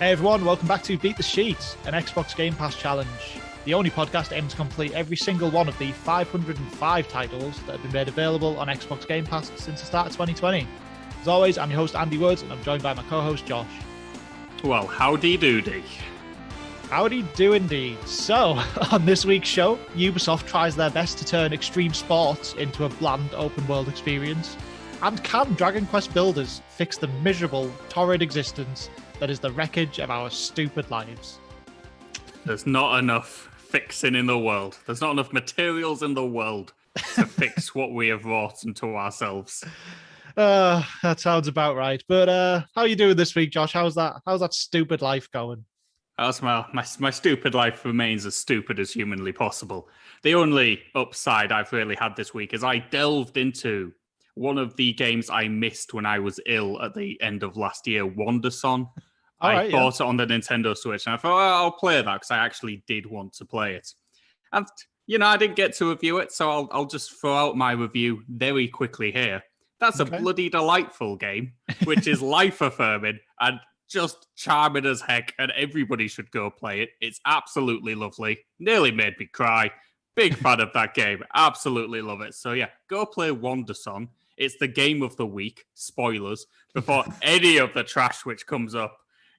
Hey everyone, welcome back to Beat the Sheet, an Xbox Game Pass challenge. The only podcast aimed to complete every single one of the 505 titles that have been made available on Xbox Game Pass since the start of 2020. As always, I'm your host Andy Woods, and I'm joined by my co-host Josh. Well, howdy doody. Howdy do indeed. So, on this week's show, Ubisoft tries their best to turn extreme sports into a bland open world experience. And can Dragon Quest builders fix the miserable, torrid existence that is the wreckage of our stupid lives? There's not enough fixing in the world. There's not enough materials in the world to fix what we have wrought into ourselves. That sounds about right. But how are you doing this week, Josh? How's that stupid life going? As my stupid life remains as stupid as humanly possible. The only upside I've really had this week is I delved into one of the games I missed when I was ill at the end of last year, Wanderson. I bought it on the Nintendo Switch, and I thought, well, I'll play that because I actually did want to play it. And, I didn't get to review it, so I'll just throw out my review very quickly here. That's a bloody delightful game, which is life-affirming and just charming as heck, and everybody should go play it. It's absolutely lovely. Nearly made me cry. Big fan of that game. Absolutely love it. So yeah, go play Wanderson. It's the game of the week. Spoilers. Before any of the trash which comes up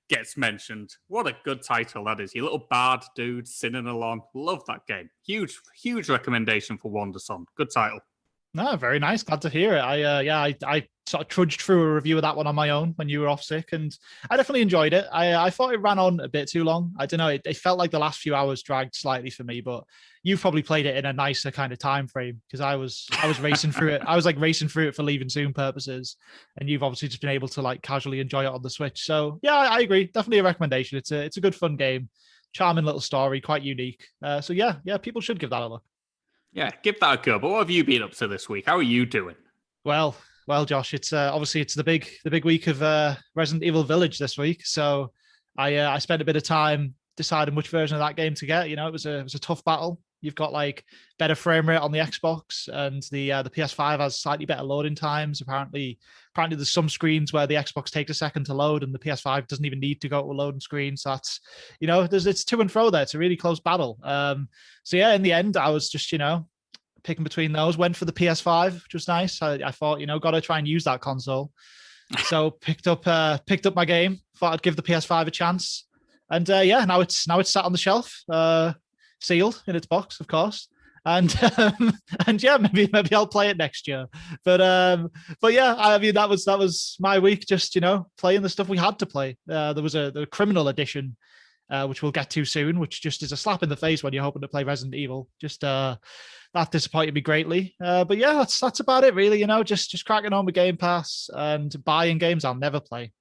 gets mentioned. What a good title that is. You little bard dude singing along. Love that game. Huge recommendation for Wanderson. Good title. No, very nice. Glad to hear it. I sort of trudged through a review of that one on my own when you were off sick, and I definitely enjoyed it. I thought it ran on a bit too long. I don't know. It felt like the last few hours dragged slightly for me, but you've probably played it in a nicer kind of time frame because I was racing through it. I was like racing through it for leaving soon purposes, and you've obviously just been able to like casually enjoy it on the Switch. So yeah, I agree. Definitely a recommendation. It's a good fun game, charming little story, quite unique. So yeah, people should give that a look. Yeah, give that a go. But what have you been up to this week? How are you doing? Well, Josh, it's obviously it's the big week of Resident Evil Village this week. So I spent a bit of time deciding which version of that game to get. It was a tough battle. You've got like better frame rate on the Xbox, and the PS5 has slightly better loading times. Apparently there's some screens where the Xbox takes a second to load, and the PS5 doesn't even need to go to a loading screen. So that's it's to and fro there. It's a really close battle. So yeah, in the end, I was just picking between those. Went for the PS5, which was nice. I thought got to try and use that console. So picked up my game. Thought I'd give the PS5 a chance, and now it's sat on the shelf. Sealed in its box, of course, and yeah, maybe I'll play it next year. But yeah, I mean that was my week. Just playing the stuff we had to play. There was the criminal edition, which we'll get to soon, which just is a slap in the face when you're hoping to play Resident Evil. Just that disappointed me greatly. But yeah, that's about it really. Just cracking on with Game Pass and buying games I'll never play.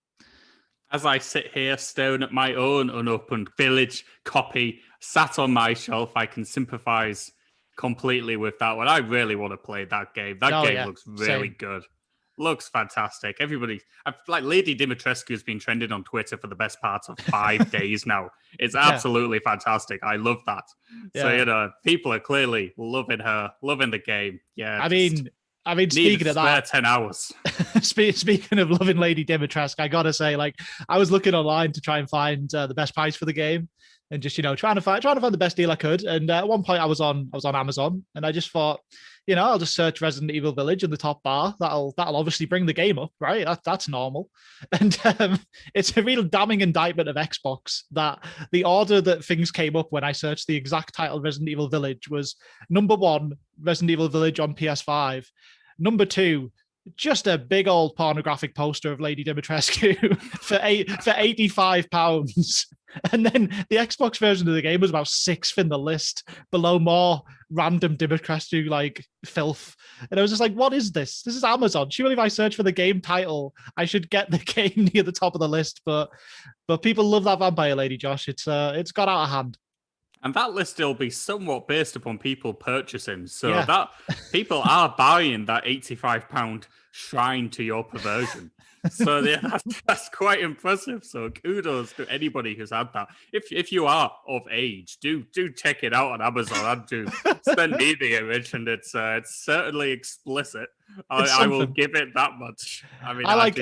As I sit here staring at my own unopened Village copy sat on my shelf, I can sympathize completely with that one. I really want to play that game. That game looks really good. Looks fantastic. Everybody, like Lady Dimitrescu has been trending on Twitter for the best part of 5 days now. It's absolutely fantastic. I love that. Yeah. So, people are clearly loving her, loving the game. Yeah. I mean, speaking of that, 10 hours. Speaking of loving Lady Dimitrescu, I gotta say, like, I was looking online to try and find the best price for the game, and just trying to find the best deal I could. And at one point, I was on Amazon, and I just thought, I'll just search Resident Evil Village in the top bar. That'll obviously bring the game up, right? That's normal. And it's a real damning indictment of Xbox that the order that things came up when I searched the exact title Resident Evil Village was number 1, Resident Evil Village on PS5. Number 2, just a big old pornographic poster of Lady Dimitrescu for £85. And then the Xbox version of the game was about 6th in the list, below more random Dimitrescu like filth. And I was just like, what is this? This is Amazon. Surely if I search for the game title, I should get the game near the top of the list. But people love that vampire lady, Josh. It's got out of hand. And that list will be somewhat based upon people purchasing. So that people are buying that £85 shrine to your perversion. So yeah, that's quite impressive. So kudos to anybody who's had that. If you are of age, do check it out on Amazon and do send me the image, and it's certainly explicit. I will give it that much. I mean, I like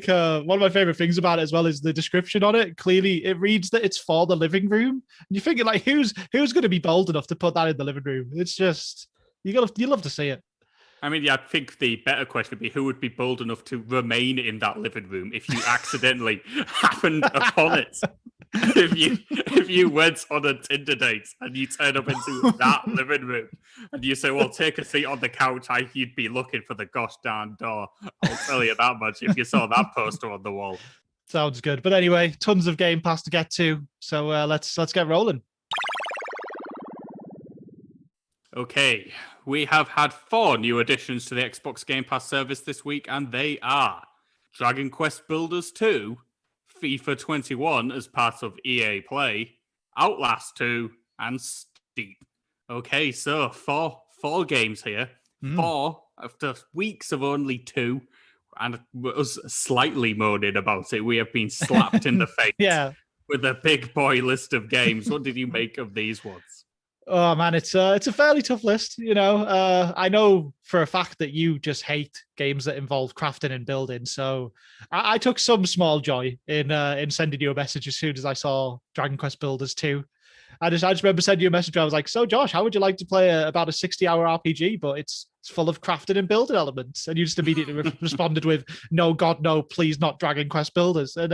one of my favorite things about it as well is the description on it. Clearly, it reads that it's for the living room, and you're thinking like, who's going to be bold enough to put that in the living room? It's just you love to see it. I mean, yeah, I think the better question would be who would be bold enough to remain in that living room if you accidentally happened upon it. If you went on a Tinder date and you turn up into that living room and you say, well, take a seat on the couch, you'd be looking for the gosh darn door. I'll tell you that much if you saw that poster on the wall. Sounds good. But anyway, tons of Game Pass to get to. So let's get rolling. Okay, we have had 4 new additions to the Xbox Game Pass service this week, and they are Dragon Quest Builders 2, FIFA 21 as part of EA Play, Outlast 2, and Steep. Okay, so four games here. 4 after weeks of only 2, and us slightly moaning about it. We have been slapped in the face with a big boy list of games. What did you make of these ones? Oh man, it's a fairly tough list. You know, I know for a fact that you just hate games that involve crafting and building. So I took some small joy in sending you a message as soon as I saw Dragon Quest Builders 2. I just remember sending you a message. I was like, so Josh, how would you like to play about a 60-hour RPG, but it's full of crafting and building elements? And you just immediately responded with, no, God, no, please not Dragon Quest Builders. And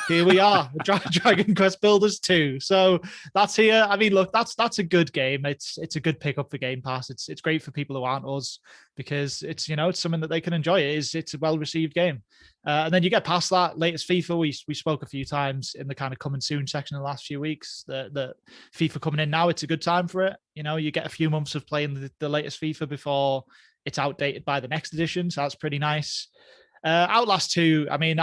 here we are, Dragon Quest Builders 2. So that's here. I mean, look, that's a good game. It's a good pickup for Game Pass. It's great for people who aren't us because it's something that they can enjoy. It's a well-received game. And then you get past that latest FIFA. We spoke a few times in the kind of coming soon section in the last few weeks that FIFA coming in now, it's a good time for it. You know, you get a few months of playing the latest FIFA before it's outdated by the next edition. So that's pretty nice. Outlast 2, I mean,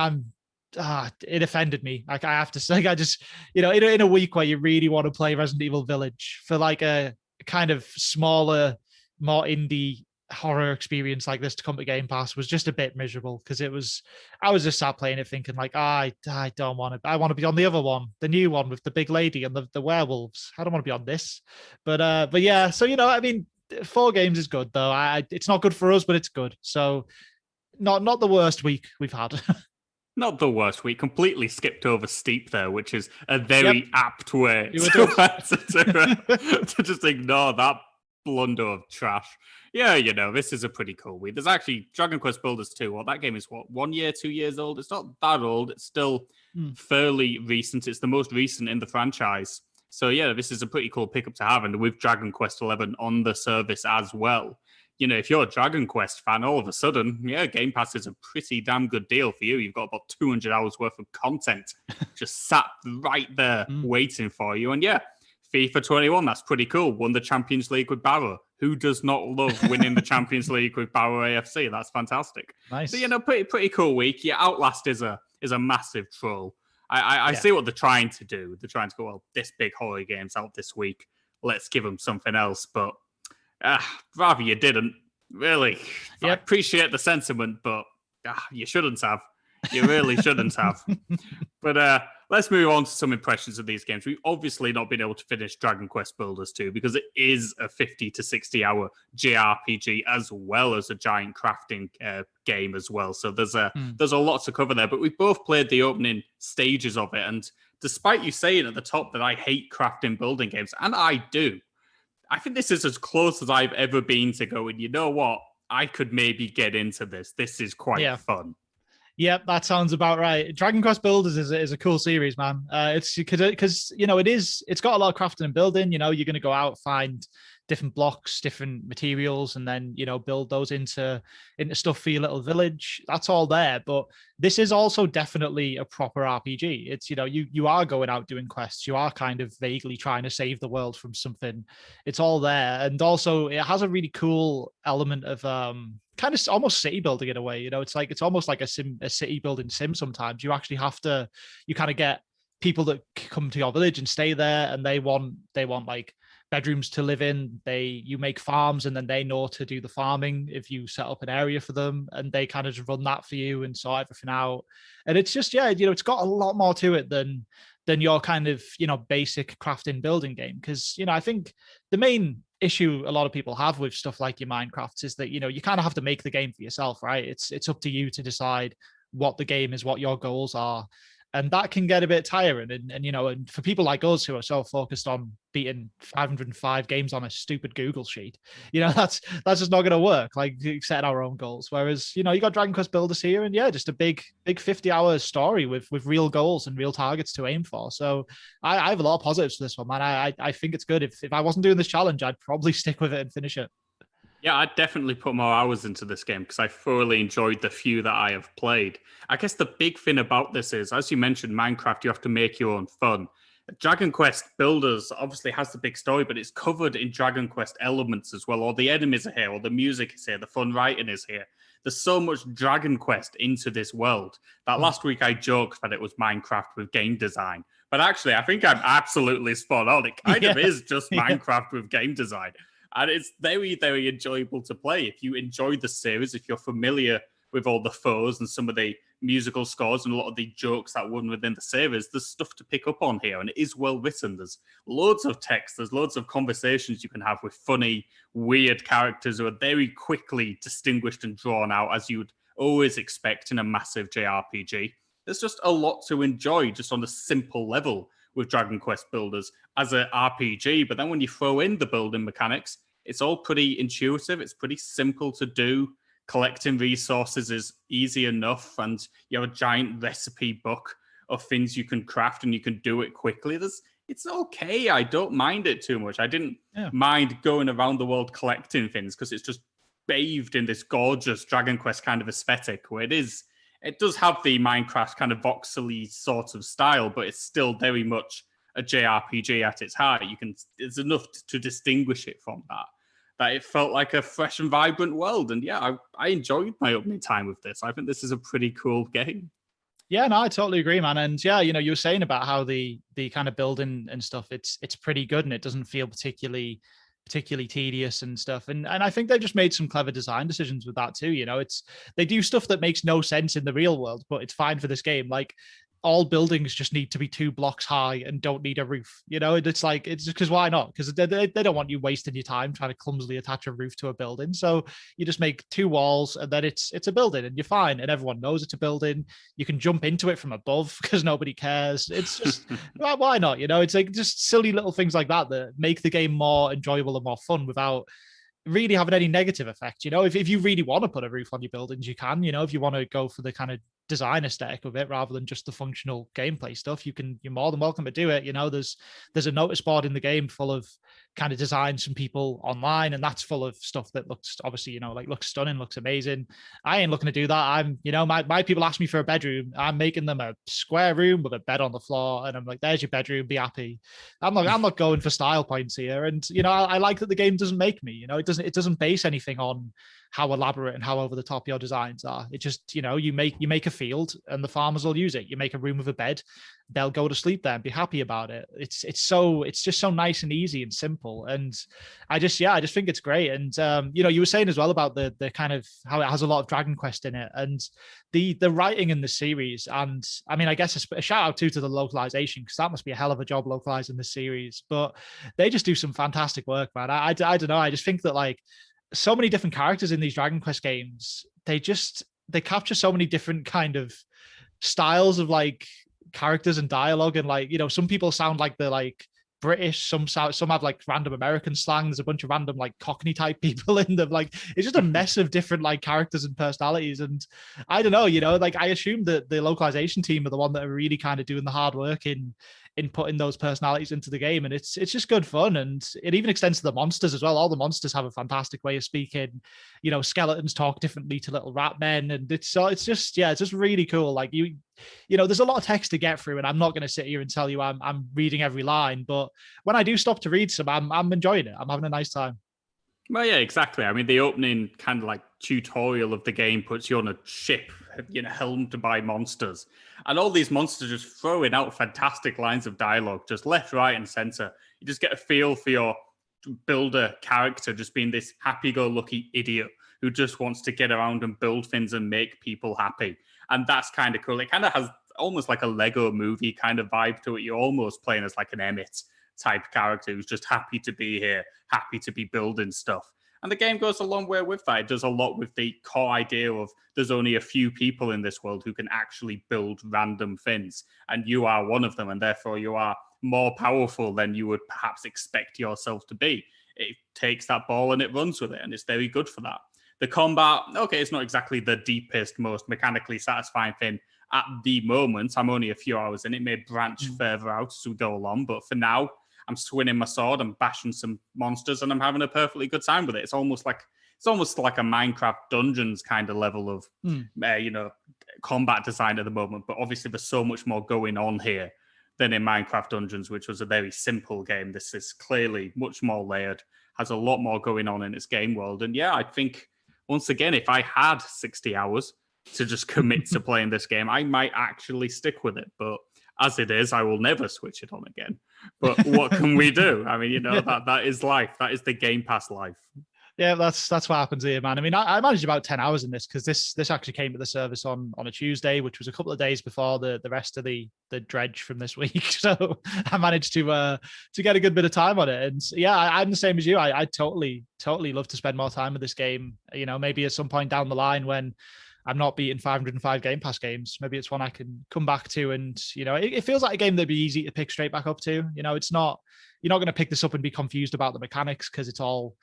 it offended me. Like I have to say, I just, in a week where you really want to play Resident Evil Village for like a kind of smaller, more indie horror experience like this to come to Game Pass was just a bit miserable because I was just sat playing it thinking like, I don't want to, I want to be on the other one, the new one with the big lady and the werewolves. I don't want to be on this, but yeah. So, I mean, 4 games is good though. It's not good for us, but it's good. So not the worst week we've had. Not the worst. We completely skipped over Steep there, which is a very apt way to just ignore that blunder of trash. Yeah, this is a pretty cool week. There's actually Dragon Quest Builders 2. Well, that game is 1 year, 2 years old. It's not that old. It's still fairly recent. It's the most recent in the franchise. So yeah, this is a pretty cool pickup to have. And with Dragon Quest 11 on the service as well, if you're a Dragon Quest fan, all of a sudden, Game Pass is a pretty damn good deal for you. You've got about 200 hours worth of content just sat right there waiting for you. And yeah, FIFA 21, that's pretty cool. Won the Champions League with Barrow. Who does not love winning the Champions League with Barrow AFC? That's fantastic. Nice. So, pretty cool week. Yeah, Outlast is a massive troll. I see what they're trying to do. They're trying to go, well, this big horror game's out this week. Let's give them something else. But rather you didn't. Really. Yep. I appreciate the sentiment, but you shouldn't have. You really shouldn't have. But let's move on to some impressions of these games. We've obviously not been able to finish Dragon Quest Builders 2 because it is a 50 to 60 hour JRPG as well as a giant crafting game as well. So there's a lot to cover there. But we've both played the opening stages of it. And despite you saying at the top that I hate crafting building games, and I do, I think this is as close as I've ever been to going, you know what? I could maybe get into this. This is quite fun. Yep, that sounds about right. Dragon Quest Builders is a cool series, man. It's because it's got a lot of crafting and building. You're going to go out, find different blocks, different materials, and then build those into stuff for your little village. That's all there. But this is also definitely a proper RPG. It's you are going out doing quests. You are kind of vaguely trying to save the world from something. It's all there, and also it has a really cool element of kind of almost city building in a way. It's almost like a city building sim. Sometimes you actually have to, you kind of get people that come to your village and stay there, and they want like bedrooms to live in. You make farms, and then they know to do the farming if you set up an area for them, and they kind of just run that for you and sort everything out. And it's just, yeah, it's got a lot more to it than your kind of, basic crafting building game. Because, I think the main issue a lot of people have with stuff like your Minecrafts is that, you kind of have to make the game for yourself, right? It's up to you to decide what the game is, what your goals are. And that can get a bit tiring. And for people like us who are so focused on beating 505 games on a stupid Google sheet, that's just not going to work, like setting our own goals. Whereas, you got Dragon Quest Builders here, and yeah, just a big 50-hour story with real goals and real targets to aim for. So I have a lot of positives for this one, man. I think it's good. If I wasn't doing this challenge, I'd probably stick with it and finish it. Yeah, I'd definitely put more hours into this game because I thoroughly enjoyed the few that I have played. I guess the big thing about this is, as you mentioned, Minecraft, you have to make your own fun. Dragon Quest Builders obviously has the big story, but it's covered in Dragon Quest elements as well. Or the enemies are here, or the music is here, the fun writing is here. There's so much Dragon Quest into this world that last week I joked that it was Minecraft with game design. But actually, I think I'm absolutely spot on. It kind of is just Minecraft with game design. And it's very, very enjoyable to play. If you enjoy the series, if you're familiar with all the foes and some of the musical scores and a lot of the jokes that run within the series, there's stuff to pick up on here. And it is well written. There's loads of text. There's loads of conversations you can have with funny, weird characters who are very quickly distinguished and drawn out, as you would always expect in a massive JRPG. There's just a lot to enjoy just on a simple level with Dragon Quest Builders as an RPG. But then when you throw in the building mechanics, it's all pretty intuitive. It's pretty simple to do. Collecting resources is easy enough, and you have a giant recipe book of things you can craft, and you can do it quickly. It's okay. I don't mind it too much. I didn't mind going around the world collecting things because it's just bathed in this gorgeous Dragon Quest kind of aesthetic where it does have the Minecraft kind of voxely sort of style, but it's still very much a JRPG at its heart. It's enough to distinguish it from that it felt like a fresh and vibrant world. And yeah, I enjoyed my opening time with this. I think this is a pretty cool game. Yeah, no, I totally agree, man. And yeah, you were saying about how the kind of building and stuff, it's pretty good and it doesn't feel particularly tedious and stuff. And I think they've just made some clever design decisions with that too. They do stuff that makes no sense in the real world, but it's fine for this game. Like, all buildings just need to be 2 blocks high and don't need a roof. It's like, it's just because why not? Because they don't want you wasting your time trying to clumsily attach a roof to a building. So you just make 2 walls and then it's a building and you're fine. And everyone knows it's a building. You can jump into it from above because nobody cares. It's just, why not? It's like just silly little things like that make the game more enjoyable and more fun without really having any negative effect. If you really want to put a roof on your buildings, you can. If you want to go for the kind of design aesthetic of it rather than just the functional gameplay stuff, you're more than welcome to do it. There's a notice board in the game full of kind of designs from people online, and that's full of stuff that looks obviously looks stunning, looks amazing. I ain't looking to do that. I'm my people ask me for a bedroom, I'm making them a square room with a bed on the floor, and I'm like, there's your bedroom, be happy. I'm not going for style points here. And I like that the game doesn't make me, it doesn't base anything on how elaborate and how over the top your designs are. It just, you make a field and the farmers will use it. You make a room with a bed, they'll go to sleep there and be happy about it. It's just so nice and easy and simple. And I just think it's great. And you were saying as well about the kind of how it has a lot of Dragon Quest in it and the writing in the series. And I mean, I guess a shout out to the localization, because that must be a hell of a job localizing the series. But they just do some fantastic work, man. I don't know. I just think that like so many different characters in these Dragon Quest games, they capture so many different kind of styles of like characters and dialogue. And like, some people sound like they're like British, some have like random American slang. There's a bunch of random like Cockney type people in them. Like, it's just a mess of different like characters and personalities. And I don't know, like I assume that the localization team are the one that are really kind of doing the hard work in putting those personalities into the game. And it's just good fun. And it even extends to the monsters as well. All the monsters have a fantastic way of speaking. Skeletons talk differently to little rat men. And it's just really cool. Like there's a lot of text to get through, and I'm not going to sit here and tell you I'm reading every line, but when I do stop to read some, I'm enjoying it. I'm having a nice time. Well, yeah, exactly. I mean, the opening kind of like tutorial of the game puts you on a ship, helmed by monsters. And all these monsters just throwing out fantastic lines of dialogue, just left, right, and center. You just get a feel for your build a character just being this happy-go-lucky idiot who just wants to get around and build things and make people happy. And that's kind of cool. It kind of has almost like a Lego movie kind of vibe to it. You're almost playing as like an Emmett type character who's just happy to be here, happy to be building stuff. And the game goes a long way with that. It does a lot with the core idea of there's only a few people in this world who can actually build random things. And you are one of them. And therefore you are more powerful than you would perhaps expect yourself to be. It takes that ball and it runs with it. And it's very good for that. The combat, okay, it's not exactly the deepest, most mechanically satisfying thing at the moment. I'm only a few hours in. It may branch further out as we go along. But for now, I'm swinging my sword, I'm bashing some monsters, and I'm having a perfectly good time with it. It's almost like a Minecraft Dungeons kind of level of, combat design at the moment. But obviously, there's so much more going on here than in Minecraft Dungeons, which was a very simple game. This is clearly much more layered, has a lot more going on in its game world. And yeah, I think, once again, if I had 60 hours to just commit to playing this game, I might actually stick with it. But as it is, I will never switch it on again. But what can we do? I mean, that is life. That is the Game Pass life. Yeah, that's what happens here, man. I mean, I managed about 10 hours in this because this actually came to the service on a Tuesday, which was a couple of days before the rest of the dredge from this week. So I managed to get a good bit of time on it. And yeah, I'm the same as you. I totally love to spend more time with this game. Maybe at some point down the line when I'm not beating 505 Game Pass games, maybe it's one I can come back to. And, it feels like a game that'd be easy to pick straight back up to. It's not, you're not going to pick this up and be confused about the mechanics because it's all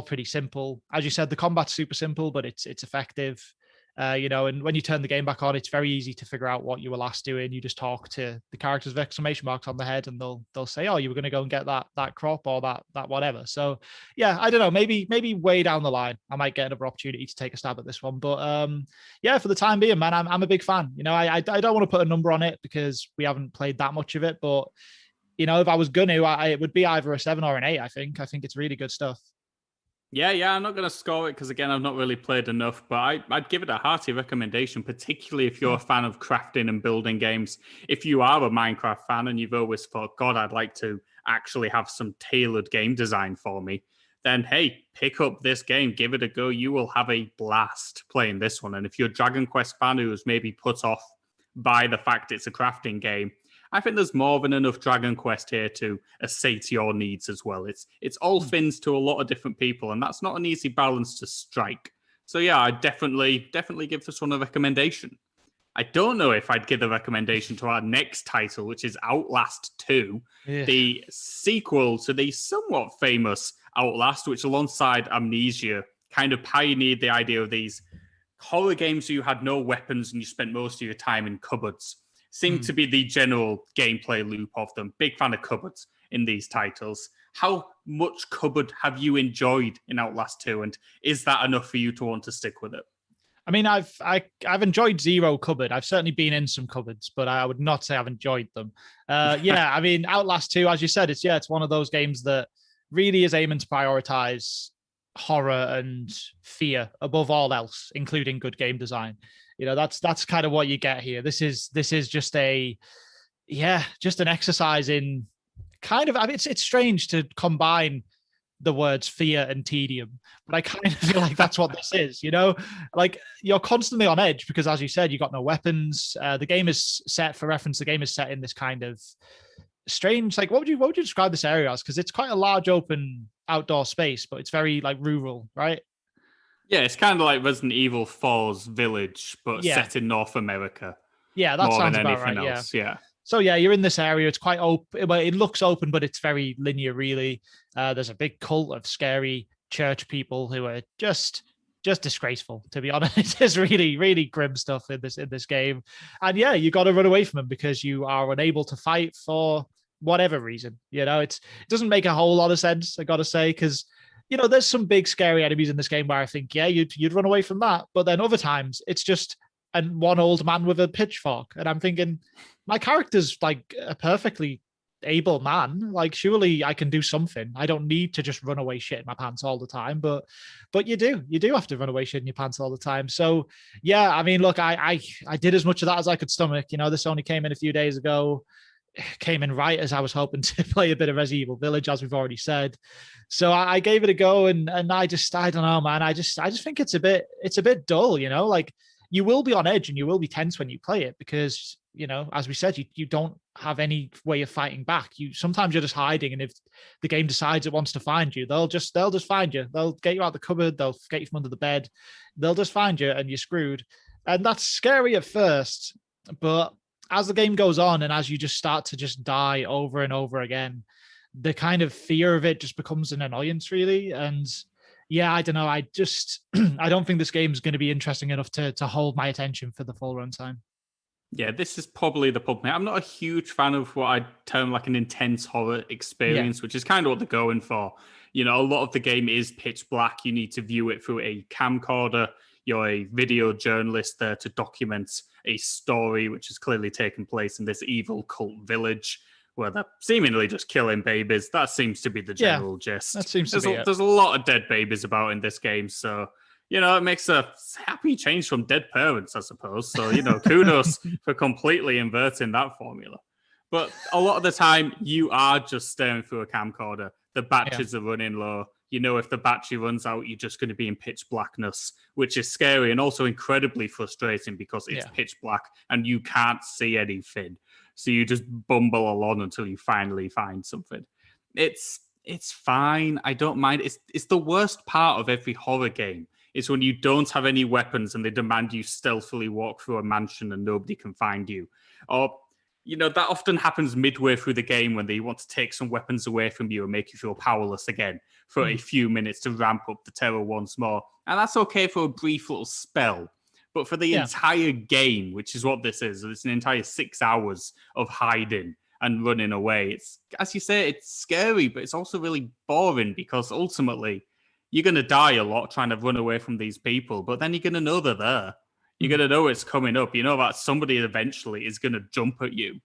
pretty simple. As you said, the combat's super simple, but it's effective. And when you turn the game back on, it's very easy to figure out what you were last doing. You just talk to the characters with exclamation marks on the head, and they'll say, "Oh, you were going to go and get that crop or that whatever." So, yeah, I don't know. Maybe way down the line, I might get another opportunity to take a stab at this one. But yeah, for the time being, man, I'm a big fan. I don't want to put a number on it because we haven't played that much of it. But if I was gonna, it would be either a 7 or an 8. I think it's really good stuff. Yeah, I'm not going to score it because, again, I've not really played enough, but I'd give it a hearty recommendation, particularly if you're a fan of crafting and building games. If you are a Minecraft fan and you've always thought, God, I'd like to actually have some tailored game design for me, then, hey, pick up this game, give it a go. You will have a blast playing this one. And if you're a Dragon Quest fan who's maybe put off by the fact it's a crafting game, I think there's more than enough Dragon Quest here to assate your needs as well. It's all things to a lot of different people, and that's not an easy balance to strike. So yeah, I definitely give this one a recommendation. I don't know if I'd give a recommendation to our next title, which is Outlast 2, the sequel to the somewhat famous Outlast, which alongside Amnesia kind of pioneered the idea of these horror games where you had no weapons and you spent most of your time in cupboards. Seemed to be the general gameplay loop of them. Big fan of cupboards in these titles. How much cupboard have you enjoyed in Outlast 2, and is that enough for you to want to stick with it? I mean, I've enjoyed zero cupboard. I've certainly been in some cupboards, but I would not say I've enjoyed them. Yeah, I mean, Outlast 2, as you said, it's one of those games that really is aiming to prioritize horror and fear above all else, including good game design. That's kind of what you get here. This is just an exercise in kind of, I mean, it's strange to combine the words fear and tedium, but I kind of feel like that's what this is, like you're constantly on edge because, as you said, you got no weapons. The game is set, for reference, the game is set in this kind of strange, like, what would you describe this area as? Because it's quite a large open outdoor space, but it's very like rural, right? Yeah, it's kind of like Resident Evil 4's Village, but set in North America. Yeah, that sounds about right. Else. Yeah. So yeah, you're in this area. It's quite open. Well, it looks open, but it's very linear, really. There's a big cult of scary church people who are just disgraceful, to be honest. It's really, really grim stuff in this game. And yeah, you got to run away from them because you are unable to fight for whatever reason. It doesn't make a whole lot of sense, I got to say, because there's some big scary enemies in this game where I think, yeah, you'd run away from that. But then other times it's just one old man with a pitchfork. And I'm thinking, my character's like a perfectly able man. Like, surely I can do something. I don't need to just run away shit in my pants all the time. But you do have to run away shit in your pants all the time. So yeah, I mean, look, I did as much of that as I could stomach. This only came in a few days ago. came in right as I was hoping to play a bit of Resident Evil Village, as we've already said. So I gave it a go, and I don't know, man. I just think it's a bit dull, like you will be on edge and you will be tense when you play it because, as we said, you don't have any way of fighting back. Sometimes you're just hiding, and if the game decides it wants to find you, they'll just find you. They'll get you out the cupboard, they'll get you from under the bed, they'll just find you and you're screwed. And that's scary at first, but as the game goes on and as you just start to just die over and over again, the kind of fear of it just becomes an annoyance, really. And yeah, I don't know. I don't think this game is going to be interesting enough to hold my attention for the full runtime. Yeah, this is probably the problem. I'm not a huge fan of what I'd term like an intense horror experience, which is kind of what they're going for. A lot of the game is pitch black. You need to view it through a camcorder. You're a video journalist there to document a story which has clearly taken place in this evil cult village where they're seemingly just killing babies. That seems to be the general gist. That seems to be it. There's a lot of dead babies about in this game, so it makes a happy change from dead parents, I suppose. So, kudos for completely inverting that formula. But a lot of the time, you are just staring through a camcorder. The batteries are running low. If the battery runs out, you're just going to be in pitch blackness, which is scary and also incredibly frustrating because it's pitch black and you can't see anything. So you just bumble along until you finally find something. It's fine. I don't mind. It's the worst part of every horror game. It's when you don't have any weapons and they demand you stealthily walk through a mansion and nobody can find you. Or, that often happens midway through the game when they want to take some weapons away from you and make you feel powerless again for a few minutes to ramp up the terror once more. And that's okay for a brief little spell. But for the entire game, which is what this is, it's an entire 6 hours of hiding and running away. It's, as you say, it's scary, but it's also really boring because ultimately you're going to die a lot trying to run away from these people, but then you're going to know they're there. You're going to know it's coming up. You know that somebody eventually is going to jump at you.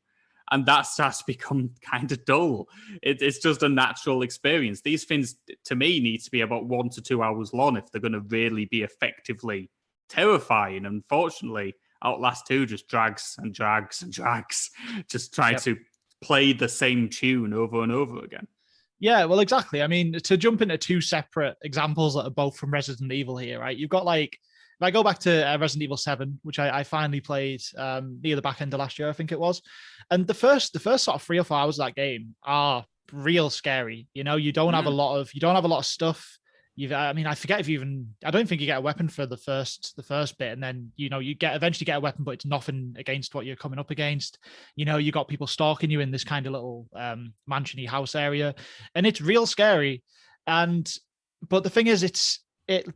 And that starts to become kind of dull. It's just a natural experience. These things, to me, need to be about 1 to 2 hours long if they're going to really be effectively terrifying. Unfortunately, Outlast 2 just drags and drags and drags, just trying to play the same tune over and over again. Yeah, well, exactly. I mean, to jump into two separate examples that are both from Resident Evil here, right? You've got if I go back to Resident Evil 7, which I finally played near the back end of last year, I think it was. And the first sort of 3 or 4 hours of that game are real scary. You don't have a lot of stuff. I forget I don't think you get a weapon for the first bit, and then you eventually get a weapon, but it's nothing against what you're coming up against. You got people stalking you in this kind of little mansiony house area, and it's real scary. But the thing is, it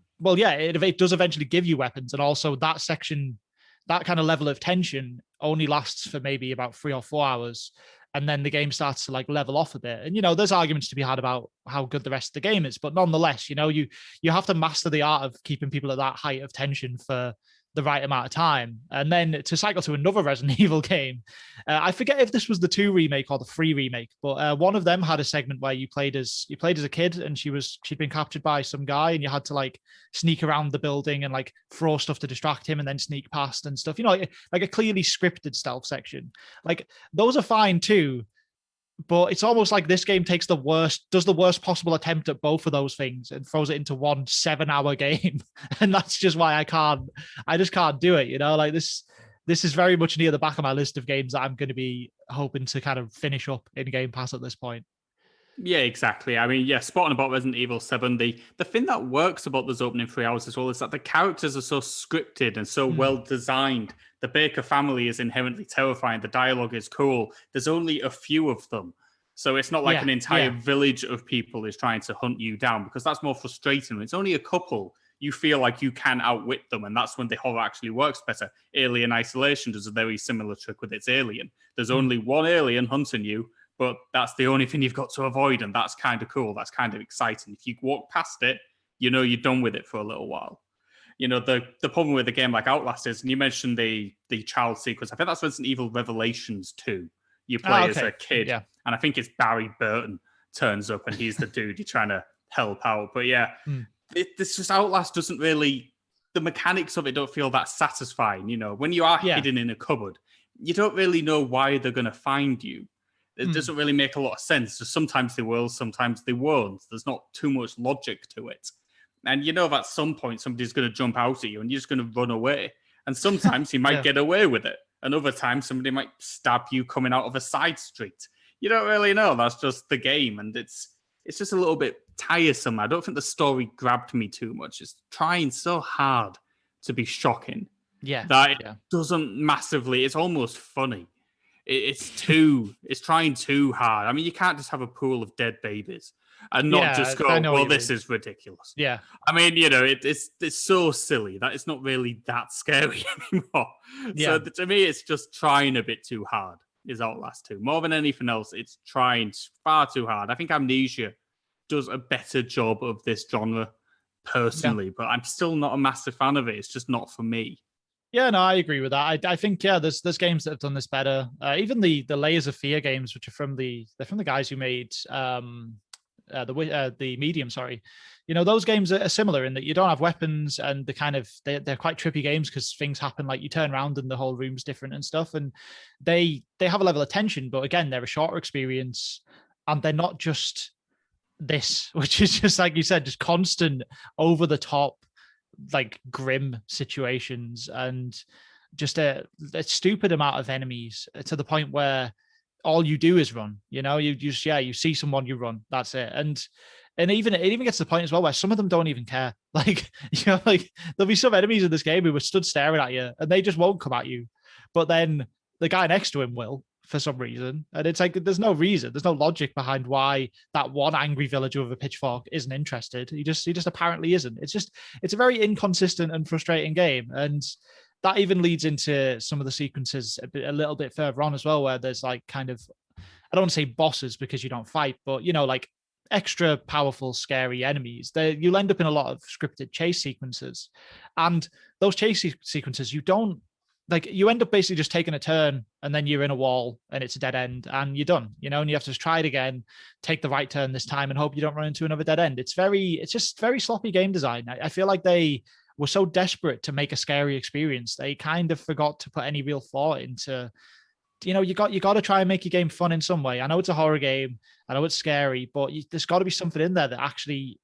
does eventually give you weapons, and also that section, that kind of level of tension only lasts for maybe about 3 or 4 hours. And then the game starts to level off a bit. And, there's arguments to be had about how good the rest of the game is. But nonetheless, you have to master the art of keeping people at that height of tension for the right amount of time. And then to cycle to another Resident Evil game, I forget if this was the 2 remake or the 3 remake, but one of them had a segment where you played as a kid, and she'd been captured by some guy, and you had to sneak around the building and throw stuff to distract him and then sneak past and stuff, like a clearly scripted stealth section. Those are fine too, but it's almost like this game does the worst possible attempt at both of those things and throws it into one 7-hour game. And that's just why I just can't do it. This is very much near the back of my list of games that I'm going to be hoping to kind of finish up in Game Pass at this point. Yeah, exactly. I mean, spot on about Resident Evil 7. The thing that works about those opening 3 hours as well is that the characters are so scripted and so well designed. The Baker family is inherently terrifying. The dialogue is cool. There's only a few of them. So it's not like an entire village of people is trying to hunt you down, because that's more frustrating. When it's only a couple, you feel like you can outwit them, and that's when the horror actually works better. Alien Isolation does a very similar trick with its alien. There's only one alien hunting you, but that's the only thing you've got to avoid, and that's kind of cool. That's kind of exciting. If you walk past it, you're done with it for a little while. The problem with a game like Outlast is, and you mentioned the child sequence, I think that's Resident Evil Revelations 2. You play as a kid, and I think it's Barry Burton turns up, and he's the dude you're trying to help out. But this just Outlast doesn't really, the mechanics of it don't feel that satisfying. When you are hidden in a cupboard, you don't really know why they're going to find you. It doesn't really make a lot of sense. Just sometimes they will, sometimes they won't. There's not too much logic to it. And you know, at some point, somebody's going to jump out at you and you're just going to run away. And sometimes you might get away with it. And other times, somebody might stab you coming out of a side street. You don't really know. That's just the game. And it's just a little bit tiresome. I don't think the story grabbed me too much. It's trying so hard to be shocking. That it doesn't massively, it's almost funny. It's trying too hard. I mean, you can't just have a pool of dead babies and not just go, well, this is ridiculous. Yeah. I mean, you know, it's so silly that it's not really that scary anymore. So to me, it's just trying a bit too hard, is Outlast 2. More than anything else, it's trying far too hard. I think Amnesia does a better job of this genre personally, but I'm still not a massive fan of it. It's just not for me. Yeah, no, I agree with that. I think there's games that have done this better. Even the Layers of Fear games, which are from the guys who made the Medium. Sorry, you know, those games are similar in that you don't have weapons and they're quite trippy games because things happen, like you turn around and the whole room's different and stuff. And they have a level of tension, but again, they're a shorter experience and they're not just this, which is just like you said, just constant over the top, like grim situations and just a stupid amount of enemies to the point where all you do is run. You know, you see someone, you run. That's it. And it even gets to the point as well where some of them don't even care. Like, you know, like there'll be some enemies in this game who were stood staring at you and they just won't come at you, but then the guy next to him will, for some reason. And it's like, there's no reason, there's no logic behind why that one angry villager with a pitchfork isn't interested. He just apparently isn't. It's a very inconsistent and frustrating game. And that even leads into some of the sequences a little bit further on as well, where there's like kind of, I don't want to say bosses because you don't fight, but you know, like extra powerful, scary enemies. You'll end up in a lot of scripted chase sequences. And those chase sequences, you end up basically just taking a turn and then you're in a wall and it's a dead end and you're done, you know, and you have to just try it again, take the right turn this time and hope you don't run into another dead end. It's just very sloppy game design. I feel like they were so desperate to make a scary experience. They kind of forgot to put any real thought into, you know, you got to try and make your game fun in some way. I know it's a horror game. I know it's scary, but there's got to be something in there that actually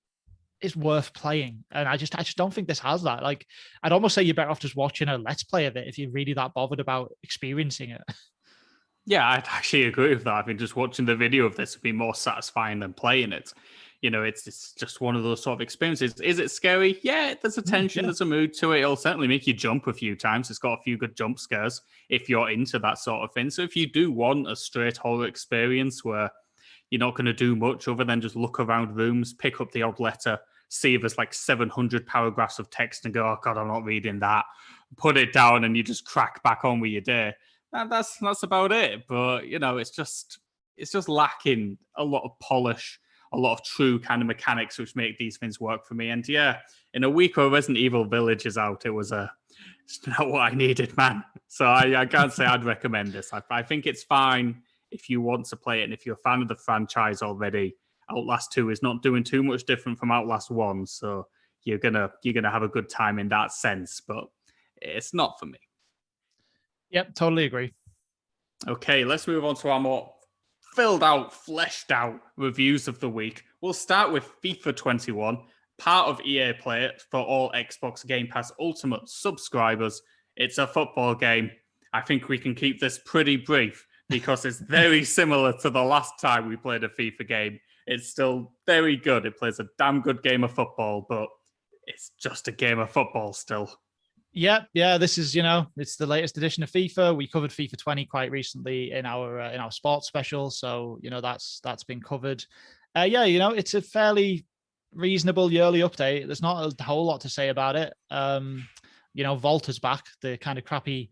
is worth playing. And I just don't think this has that. Like, I'd almost say you're better off just watching a let's play of it if you're really that bothered about experiencing it. Yeah, I'd actually agree with that. I think just watching the video of this would be more satisfying than playing it. You know, it's just one of those sort of experiences. Is it scary? Yeah, there's a tension, there's a mood to it. It'll certainly make you jump a few times. It's got a few good jump scares if you're into that sort of thing. So if you do want a straight horror experience where you're not going to do much other than just look around rooms, pick up the odd letter, see if there's like 700 paragraphs of text and go, oh God, I'm not reading that. Put it down and you just crack back on with your day. And that's about it. But, you know, it's just lacking a lot of polish, a lot of true kind of mechanics which make these things work for me. And yeah, in a week where Resident Evil Village is out, it's not what I needed, man. So I can't say I'd recommend this. I think it's fine if you want to play it. And if you're a fan of the franchise already, Outlast 2 is not doing too much different from Outlast 1. So you're gonna have a good time in that sense, but it's not for me. Yep, totally agree. Okay, let's move on to our more filled out, fleshed out reviews of the week. We'll start with FIFA 21, part of EA Play for all Xbox Game Pass Ultimate subscribers. It's a football game. I think we can keep this pretty brief because it's very similar to the last time we played a FIFA game. It's still very good. It plays a damn good game of football, but it's just a game of football still. Yeah. This is, it's the latest edition of FIFA. We covered FIFA 20 quite recently in our sports special, so that's been covered. It's a fairly reasonable yearly update. There's not a whole lot to say about it. Volta's back, the kind of crappy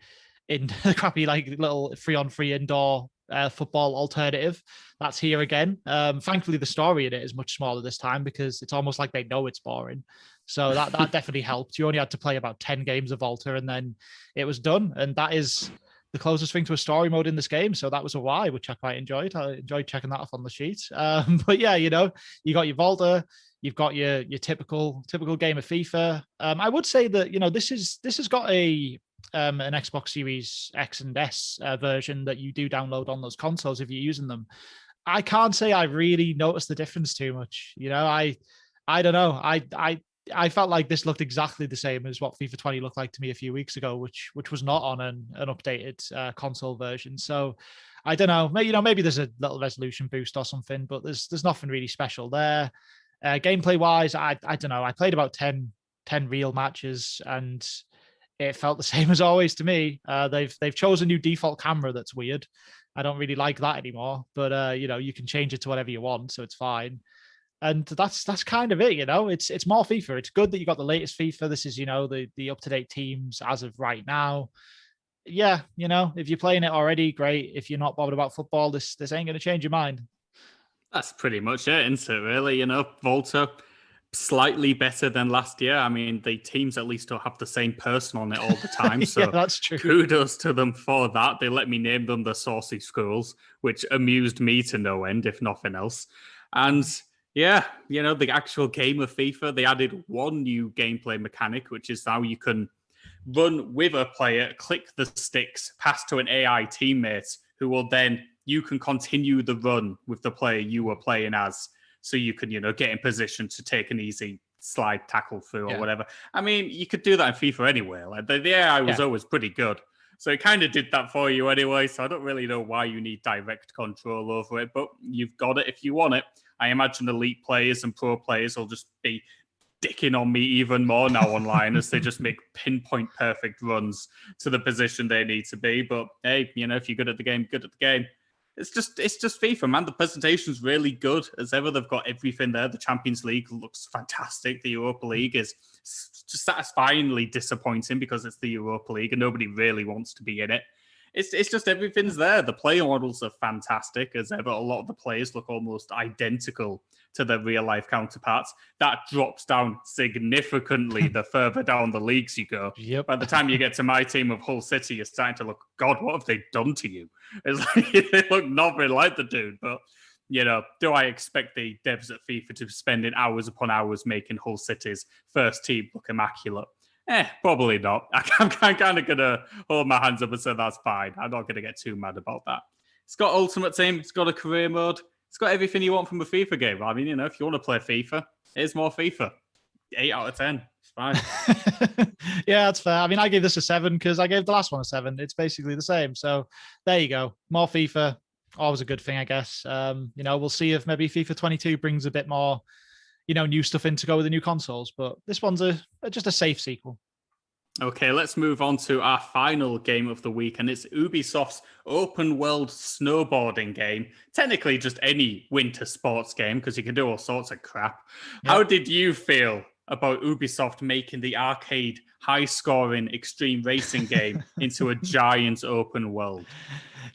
like little 3-on-3 indoor football alternative. That's here again. Thankfully, the story in it is much smaller this time because it's almost like they know it's boring. So that definitely helped. You only had to play about 10 games of Volta and then it was done. And that is the closest thing to a story mode in this game. So that was a why, which I quite enjoyed. I enjoyed checking that off on the sheet. But yeah, you got your Volta, you've got your typical game of FIFA. I would say that, this has got a an Xbox Series X and S version that you do download on those consoles if you're using them, I can't say I really noticed the difference too much. I don't know. I felt like this looked exactly the same as what FIFA 20 looked like to me a few weeks ago, which was not on an updated console version. So I don't know. Maybe there's a little resolution boost or something, but there's nothing really special there. Gameplay wise, I don't know. I played about 10 real matches and it felt the same as always to me. They've chosen a new default camera that's weird. I don't really like that anymore, but you can change it to whatever you want, so it's fine. And that's kind of it. It's more FIFA. It's good that you got the latest FIFA. This is the up to date teams as of right now. Yeah, if you're playing it already, great. If you're not bothered about football, this ain't going to change your mind. That's pretty much it, isn't it? Really, Volta slightly better than last year. I mean, the teams at least don't have the same person on it all the time. So yeah, that's true. Kudos to them for that. They let me name them the Saucy Squirrels, which amused me to no end, if nothing else. And yeah, the actual game of FIFA, they added one new gameplay mechanic, which is now you can run with a player, click the sticks, pass to an AI teammate who will then, you can continue the run with the player you were playing as. So you can, get in position to take an easy slide tackle through or whatever. I mean, you could do that in FIFA anyway. Like the AI was always pretty good. So it kind of did that for you anyway. So I don't really know why you need direct control over it, but you've got it if you want it. I imagine elite players and pro players will just be dicking on me even more now online as they just make pinpoint perfect runs to the position they need to be. But hey, if you're good at the game, good at the game. It's just FIFA, man. The presentation's really good as ever. They've got everything there. The Champions League looks fantastic. The Europa League is just satisfyingly disappointing because it's the Europa League and nobody really wants to be in it. It's just everything's there. The player models are fantastic as ever. A lot of the players look almost identical to their real life counterparts. That drops down significantly the further down the leagues you go. Yep. By the time you get to my team of Hull City, you're starting to look, God, what have they done to you? It's like they look nothing like the dude. But, do I expect the devs at FIFA to be spending hours upon hours making Hull City's first team look immaculate? Probably not. I'm kind of going to hold my hands up and say that's fine. I'm not going to get too mad about that. It's got Ultimate Team. It's got a career mode. It's got everything you want from a FIFA game. I mean, if you want to play FIFA, here's more FIFA. 8 out of 10. It's fine. Yeah, that's fair. I mean, I gave this a 7 because I gave the last one a 7. It's basically the same. So there you go. More FIFA. Always a good thing, I guess. We'll see if maybe FIFA 22 brings a bit more new stuff in to go with the new consoles, but this one's just a safe sequel. Okay, let's move on to our final game of the week, and it's Ubisoft's open world snowboarding game. Technically just any winter sports game, because you can do all sorts of crap. Yep. How did you feel about Ubisoft making the arcade high-scoring extreme racing game into a giant open world?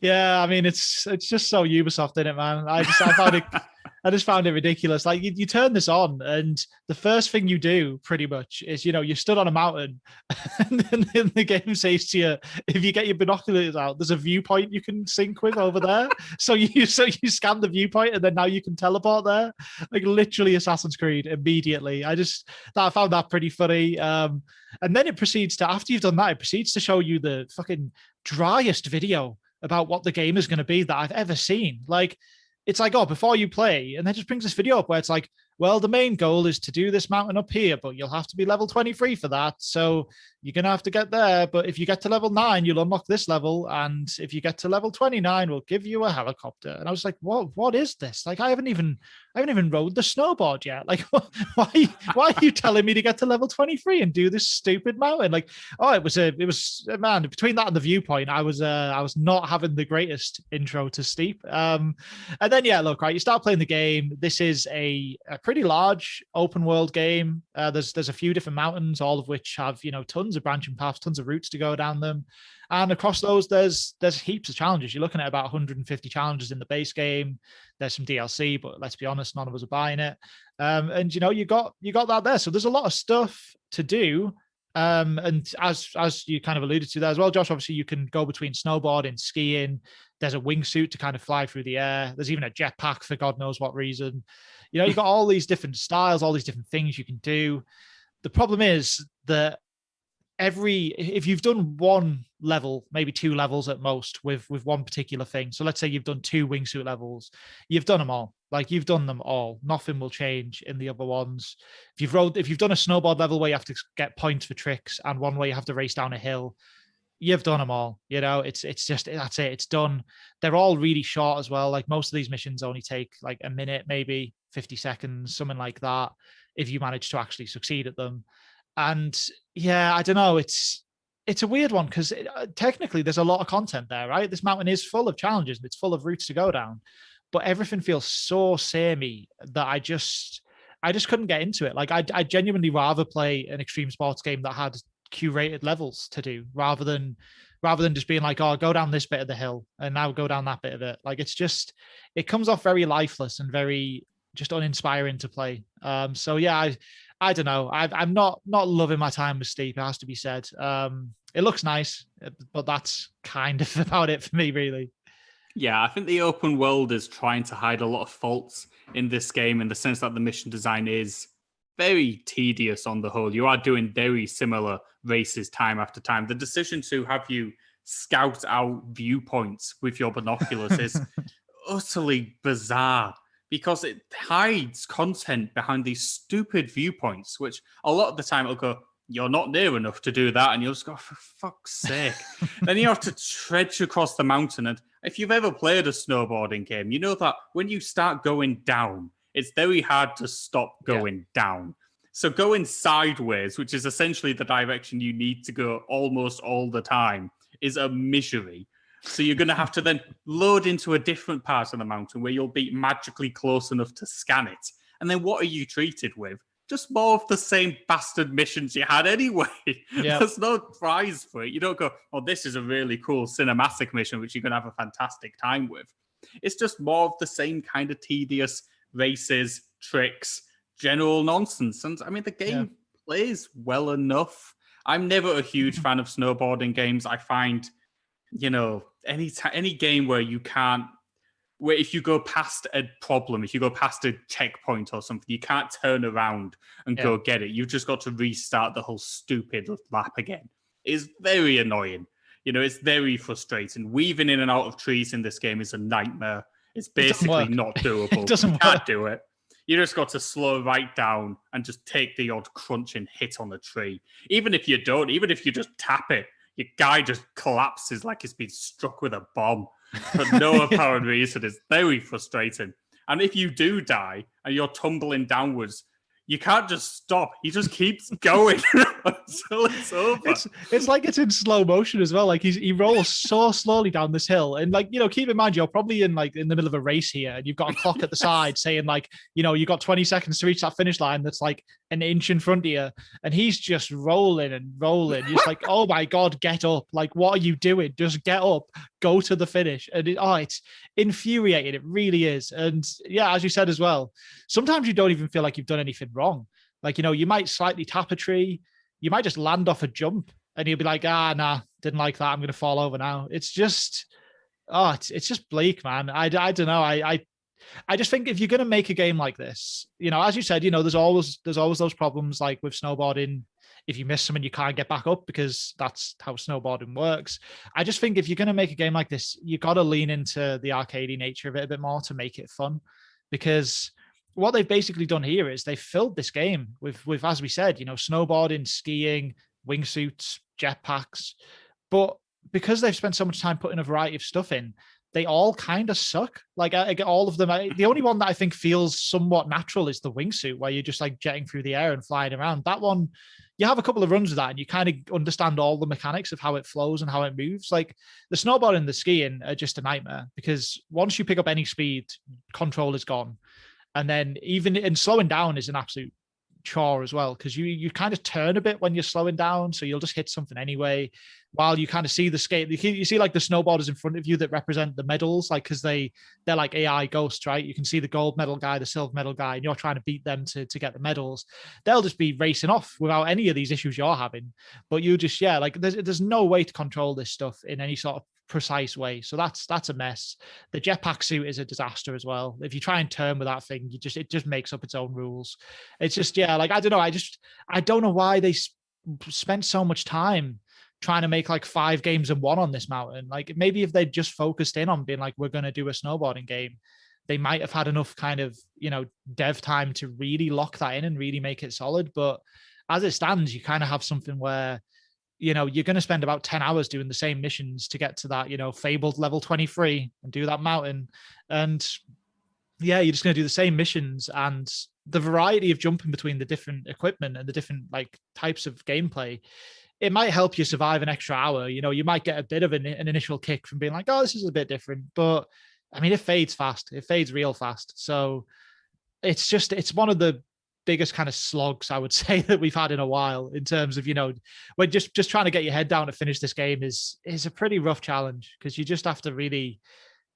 Yeah, I mean, it's just so Ubisoft, isn't it, man? I just found it ridiculous. Like you turn this on and the first thing you do pretty much is, you stood on a mountain and then the game says to you, if you get your binoculars out, there's a viewpoint you can sync with over there. So you scan the viewpoint and then now you can teleport there. Like literally Assassin's Creed immediately. I found that pretty funny. And then it proceeds to, after you've done that, it proceeds to show you the fucking driest video about what the game is going to be that I've ever seen. Like, it's like, before you play, and then just brings this video up where it's like, well, the main goal is to do this mountain up here, but you'll have to be level 23 for that. So you're going to have to get there. But if you get to level 9, you'll unlock this level. And if you get to level 29, we'll give you a helicopter. And I was like, what is this? Like, I haven't even rode the snowboard yet. Like, why are you telling me to get to level 23 and do this stupid mountain? Like, it was man, between that and the viewpoint, I was not having the greatest intro to Steep. And then, look, right, you start playing the game. This is a pretty large open world game. There's a few different mountains, all of which have, tons of branching paths, tons of routes to go down them. And across those, there's heaps of challenges. You're looking at about 150 challenges in the base game. There's some DLC, but let's be honest, none of us are buying it. And you got that there. So there's a lot of stuff to do. And as you kind of alluded to there as well, Josh, obviously you can go between snowboarding, skiing. There's a wingsuit to kind of fly through the air. There's even a jetpack for God knows what reason. You've got all these different styles, all these different things you can do. The problem is that if you've done one level, maybe two levels at most with one particular thing. So let's say you've done two wingsuit levels, you've done them all. Like you've done them all. Nothing will change in the other ones. If you've done a snowboard level where you have to get points for tricks and one where you have to race down a hill, you've done them all. You know, it's just that's it. It's done. They're all really short as well. Like most of these missions only take like a minute, maybe 50 seconds, something like that, if you manage to actually succeed at them. And yeah, I don't know. It's a weird one because technically there's a lot of content there, right? This mountain is full of challenges and it's full of routes to go down, but everything feels so samey that I just couldn't get into it. Like I genuinely rather play an extreme sports game that had curated levels to do rather than just being like, oh, go down this bit of the hill and now go down that bit of it. Like it comes off very lifeless and very just uninspiring to play. So yeah, I don't know. I'm not loving my time with Steep. It has to be said. It looks nice, but that's kind of about it for me, really. Yeah, I think the open world is trying to hide a lot of faults in this game in the sense that the mission design is very tedious on the whole. You are doing very similar races time after time. The decision to have you scout out viewpoints with your binoculars is utterly bizarre because it hides content behind these stupid viewpoints, which a lot of the time it'll go, you're not near enough to do that. And you'll just go, for fuck's sake. Then you have to trudge across the mountain. And if you've ever played a snowboarding game, you know that when you start going down, it's very hard to stop going down. So going sideways, which is essentially the direction you need to go almost all the time, is a misery. So you're going to have to then load into a different part of the mountain where you'll be magically close enough to scan it. And then what are you treated with? Just more of the same bastard missions you had anyway. Yep. There's no prize for it. You don't go, oh, this is a really cool cinematic mission, which you're going to have a fantastic time with. It's just more of the same kind of tedious races, tricks, general nonsense. And I mean, the game plays well enough. I'm never a huge fan of snowboarding games. I find, you know, any game where you can't, where if you go past a problem, if you go past a checkpoint or something, you can't turn around and go get it. You've just got to restart the whole stupid lap again. It's very annoying. You know, it's very frustrating. Weaving in and out of trees in this game is a nightmare. It's basically not doable. It doesn't you can't do it. You just got to slow right down and just take the odd crunching hit on the tree. Even if you don't, even if you just tap it, your guy just collapses like he's been struck with a bomb for no apparent reason. It's very frustrating. And if you do die and you're tumbling downwards, you can't just stop. He just keeps going until it's over. It's like it's in slow motion as well. Like he rolls so slowly down this hill. And like, you know, keep in mind, you're probably in the middle of a race here and you've got a clock at the side saying like, you know, you've got 20 seconds to reach that finish line that's like an inch in front of you. And he's just rolling and rolling. You're just like, oh my God, get up. Like, what are you doing? Just get up, go to the finish. And it's infuriating. It really is. And yeah, as you said as well, sometimes you don't even feel like you've done anything wrong. Like, you know, you might slightly tap a tree, you might just land off a jump and you'll be like, nah, didn't like that. I'm going to fall over now. It's just, it's just bleak, man. I don't know. I just think if you're going to make a game like this, you know, as you said, you know, there's always those problems like with snowboarding. If you miss something, you can't get back up because that's how snowboarding works. I just think if you're going to make a game like this, you got to lean into the arcadey nature of it a bit more to make it fun, because what they've basically done here is they filled this game with, as we said, you know, snowboarding, skiing, wingsuits, jetpacks. But because they've spent so much time putting a variety of stuff in, they all kind of suck. Like I get all of them. The only one that I think feels somewhat natural is the wingsuit, where you're just like jetting through the air and flying around. That one, you have a couple of runs with that and you kind of understand all the mechanics of how it flows and how it moves. Like the snowboarding and the skiing are just a nightmare because once you pick up any speed, control is gone. And then even in slowing down is an absolute chore as well, because you kind of turn a bit when you're slowing down, so you'll just hit something anyway, while you kind of see the skate. You see like the snowboarders in front of you that represent the medals, like because they're like AI ghosts, right? You can see the gold medal guy, the silver medal guy, and you're trying to beat them to get the medals. They'll just be racing off without any of these issues you're having, but you just like there's no way to control this stuff in any sort of precise way. So that's a mess. The jetpack suit is a disaster as well. If you try and turn with that thing, it just makes up its own rules. It's just like I don't know. I don't know why they spent so much time trying to make like 5 games in one on this mountain. Like maybe if they'd just focused in on being like, we're going to do a snowboarding game, they might have had enough kind of, dev time to really lock that in and really make it solid. But as it stands, you kind of have something where, you're going to spend about 10 hours doing the same missions to get to that, fabled level 23 and do that mountain. And yeah, you're just going to do the same missions, and the variety of jumping between the different equipment and the different like types of gameplay, it might help you survive an extra hour. You might get a bit of an initial kick from being like, oh, this is a bit different. But I mean, it fades fast. It fades real fast. So it's one of the biggest kind of slogs, I would say, that we've had in a while in terms of, when just trying to get your head down to finish this game is a pretty rough challenge, because you just have to really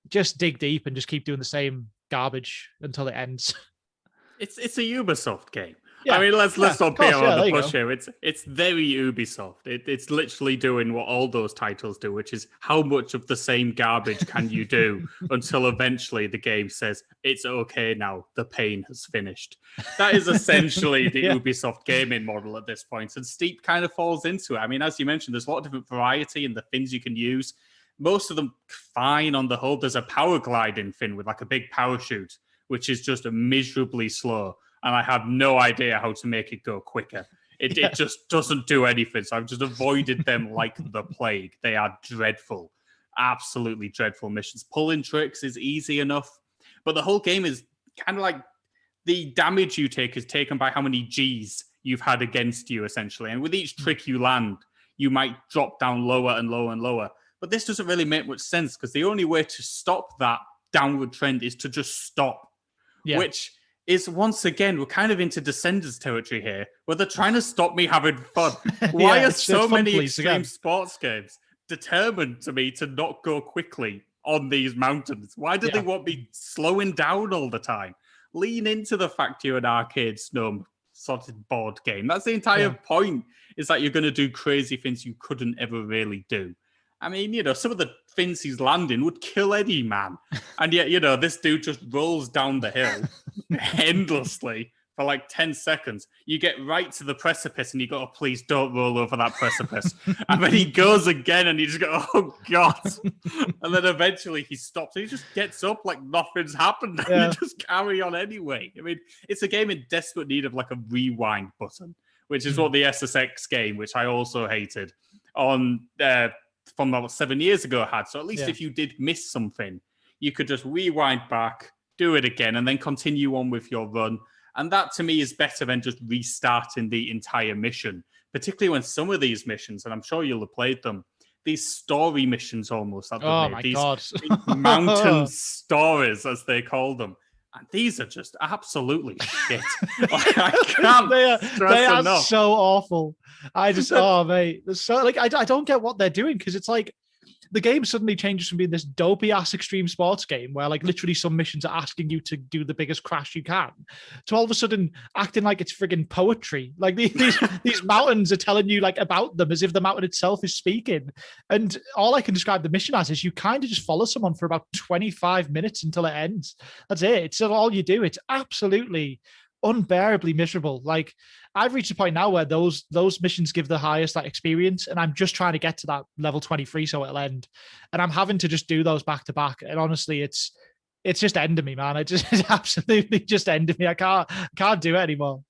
just dig deep and just keep doing the same garbage until it ends. It's a Ubisoft game. Yeah. I mean, let's not be on the push go. here. It's very Ubisoft. It's literally doing what all those titles do, which is how much of the same garbage can you do until eventually the game says it's okay now. The pain has finished. That is essentially the Ubisoft gaming model at this point, and Steep kind of falls into it. I mean, as you mentioned, there's a lot of different variety in the fins you can use. Most of them fine on the whole. There's a power gliding fin with like a big parachute, which is just miserably slow. And I have no idea how to make it go quicker. It just doesn't do anything. So I've just avoided them like the plague. They are dreadful, absolutely dreadful missions. Pulling tricks is easy enough, but the whole game is kind of like the damage you take is taken by how many Gs you've had against you, essentially. And with each trick you land, you might drop down lower and lower and lower. But this doesn't really make much sense, because the only way to stop that downward trend is to just stop, which is, once again, we're kind of into Descenders territory here, where they're trying to stop me having fun. Why are so many extreme sports games determined to me to not go quickly on these mountains? Why do they want me slowing down all the time? Lean into the fact you're an arcade snow sorted board game. That's the entire point, is that you're going to do crazy things you couldn't ever really do. I mean, some of the fins he's landing would kill any man. And yet, this dude just rolls down the hill endlessly for like 10 seconds. You get right to the precipice and you go, oh, please don't roll over that precipice. And then he goes again and you just go, oh, God. And then eventually he stops and he just gets up like nothing's happened. And you just carry on anyway. I mean, it's a game in desperate need of like a rewind button, which is what the SSX game, which I also hated, on from about 7 years ago had. So at least if you did miss something, you could just rewind back, do it again, and then continue on with your run. And that, to me, is better than just restarting the entire mission, particularly when some of these missions, and I'm sure you'll have played them, these story missions almost. That these mountain stories, as they call them. And these are just absolutely shit. I can't. They are so awful. I just, mate. So I don't get what they're doing, because it's like the game suddenly changes from being this dopey ass extreme sports game where like literally some missions are asking you to do the biggest crash you can, to all of a sudden acting like it's friggin' poetry. Like these mountains are telling you like about them as if the mountain itself is speaking. And all I can describe the mission as is you kind of just follow someone for about 25 minutes until it ends. That's it. It's all you do. It's absolutely unbearably miserable. Like I've reached a point now where those missions give the highest like experience, and I'm just trying to get to that level 23 so it'll end, and I'm having to just do those back to back. And honestly, it's just ending me, man. It's absolutely just ending me. I can't do it anymore.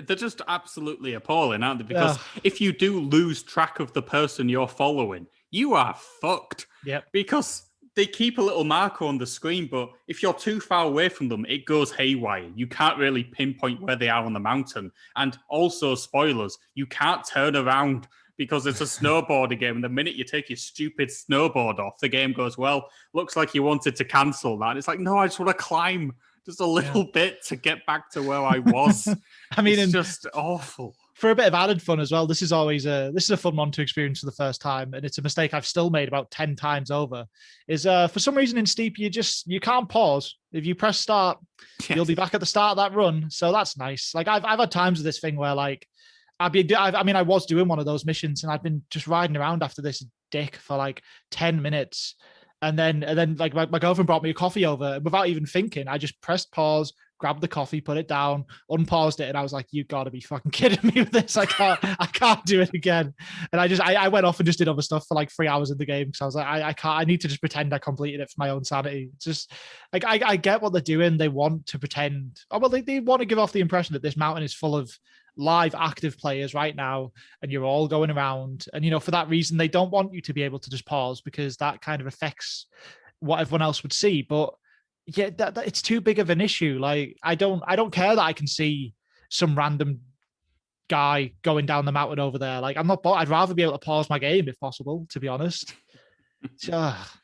They're just absolutely appalling, aren't they? Because if you do lose track of the person you're following, you are fucked. Yeah. Because they keep a little marker on the screen, but if you're too far away from them, it goes haywire. You can't really pinpoint where they are on the mountain. And also, spoilers, you can't turn around because it's a snowboarding game. And the minute you take your stupid snowboard off, the game goes, well, looks like you wanted to cancel that. It's like, no, I just want to climb just a little bit to get back to where I was. I mean, it's just awful. For a bit of added fun as well, this is a fun one to experience for the first time, and it's a mistake I've still made about 10 times over. Is for some reason in Steep you can't pause. If you press start, you'll be back at the start of that run. So that's nice. Like I've had times of this thing where like I was doing one of those missions and I've been just riding around after this dick for like 10 minutes. And then like my girlfriend brought me a coffee over, and without even thinking, I just pressed pause, grabbed the coffee, put it down, unpaused it, and I was like, "You got to be fucking kidding me with this! I can't do it again." And I went off and just did other stuff for like 3 hours in the game because I was like, I can't. I need to just pretend I completed it for my own sanity. It's just like I get what they're doing. They want to pretend. Oh well, they want to give off the impression that this mountain is full of live active players right now, and you're all going around. And for that reason, they don't want you to be able to just pause because that kind of affects what everyone else would see. But yeah, that it's too big of an issue. Like I don't care that I can see some random guy going down the mountain over there. Like I'm not. I'd rather be able to pause my game if possible. To be honest, it's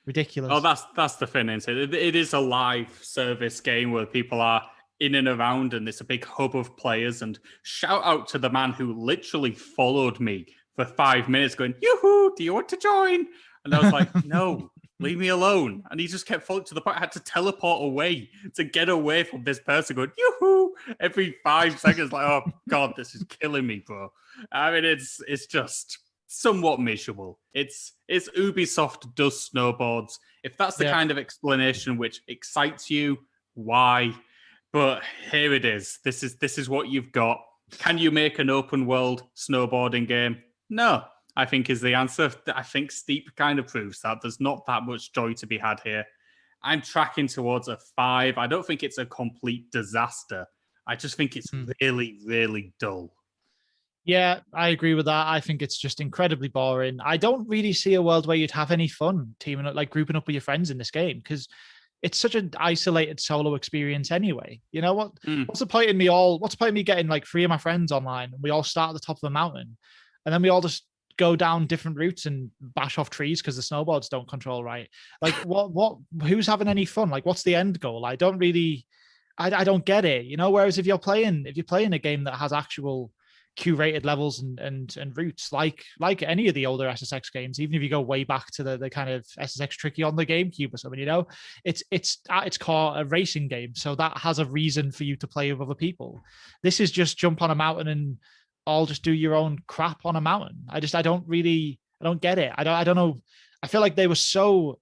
ridiculous. Oh, that's the thing, isn't it? It is a live service game where people are in and around, and it's a big hub of players. And shout out to the man who literally followed me for 5 minutes, going, "Yoo-hoo, do you want to join?" And I was like, "No." Leave me alone. And he just kept following to the point I had to teleport away to get away from this person going, yoo-hoo, every 5 seconds. Like, oh God, this is killing me, bro. I mean, it's just somewhat miserable. It's Ubisoft does snowboards. If that's the kind of explanation which excites you, why? But here it is. This is what you've got. Can you make an open world snowboarding game? No. I think is the answer. I think Steep kind of proves that there's not that much joy to be had here. I'm tracking towards a 5. I don't think it's a complete disaster. I just think it's really, really dull. Yeah, I agree with that. I think it's just incredibly boring. I don't really see a world where you'd have any fun teaming up, like grouping up with your friends in this game, because it's such an isolated solo experience anyway. You know what? What's the point in me getting like 3 of my friends online and we all start at the top of the mountain and then we all just go down different routes and bash off trees because the snowboards don't control right? Like who's having any fun? Like what's the end goal? I don't get it, whereas if you're playing a game that has actual curated levels and routes like any of the older SSX games, even if you go way back to the kind of SSX Tricky on the GameCube or something, it's at its core a racing game, so that has a reason for you to play with other people. This is just jump on a mountain and all just do your own crap on a mountain. I don't get it. I don't know. I feel like they were so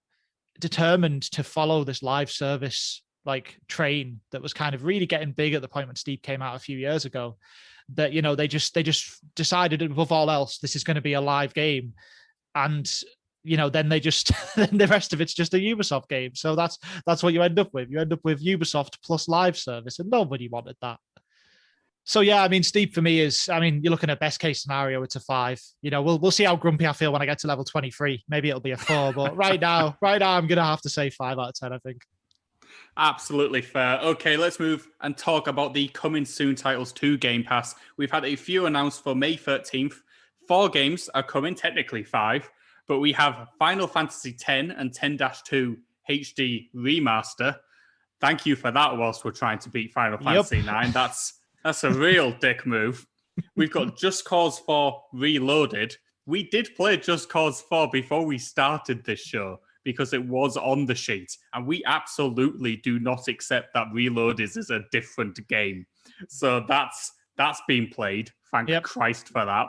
determined to follow this live service like train that was kind of really getting big at the point when Steep came out a few years ago, that they just decided above all else this is going to be a live game, and then they just then the rest of it's just a Ubisoft game. So that's what you end up with. You end up with Ubisoft plus live service, and nobody wanted that. So yeah, I mean, Steep for me is, you're looking at best case scenario, it's a 5. We'll see how grumpy I feel when I get to level 23. Maybe it'll be a 4, but right now, I'm gonna have to say 5 out of 10. I think. Absolutely fair. Okay, let's move and talk about the coming soon titles to Game Pass. We've had a few announced for May 13th. 4 games are coming, technically 5, but we have Final Fantasy X and 10-2 HD Remaster. Thank you for that whilst we're trying to beat Final Fantasy 9. That's a real dick move. We've got Just Cause 4 Reloaded. We did play Just Cause 4 before we started this show because it was on the sheet. And we absolutely do not accept that Reloaded is a different game. So that's been played. Thank Christ for that.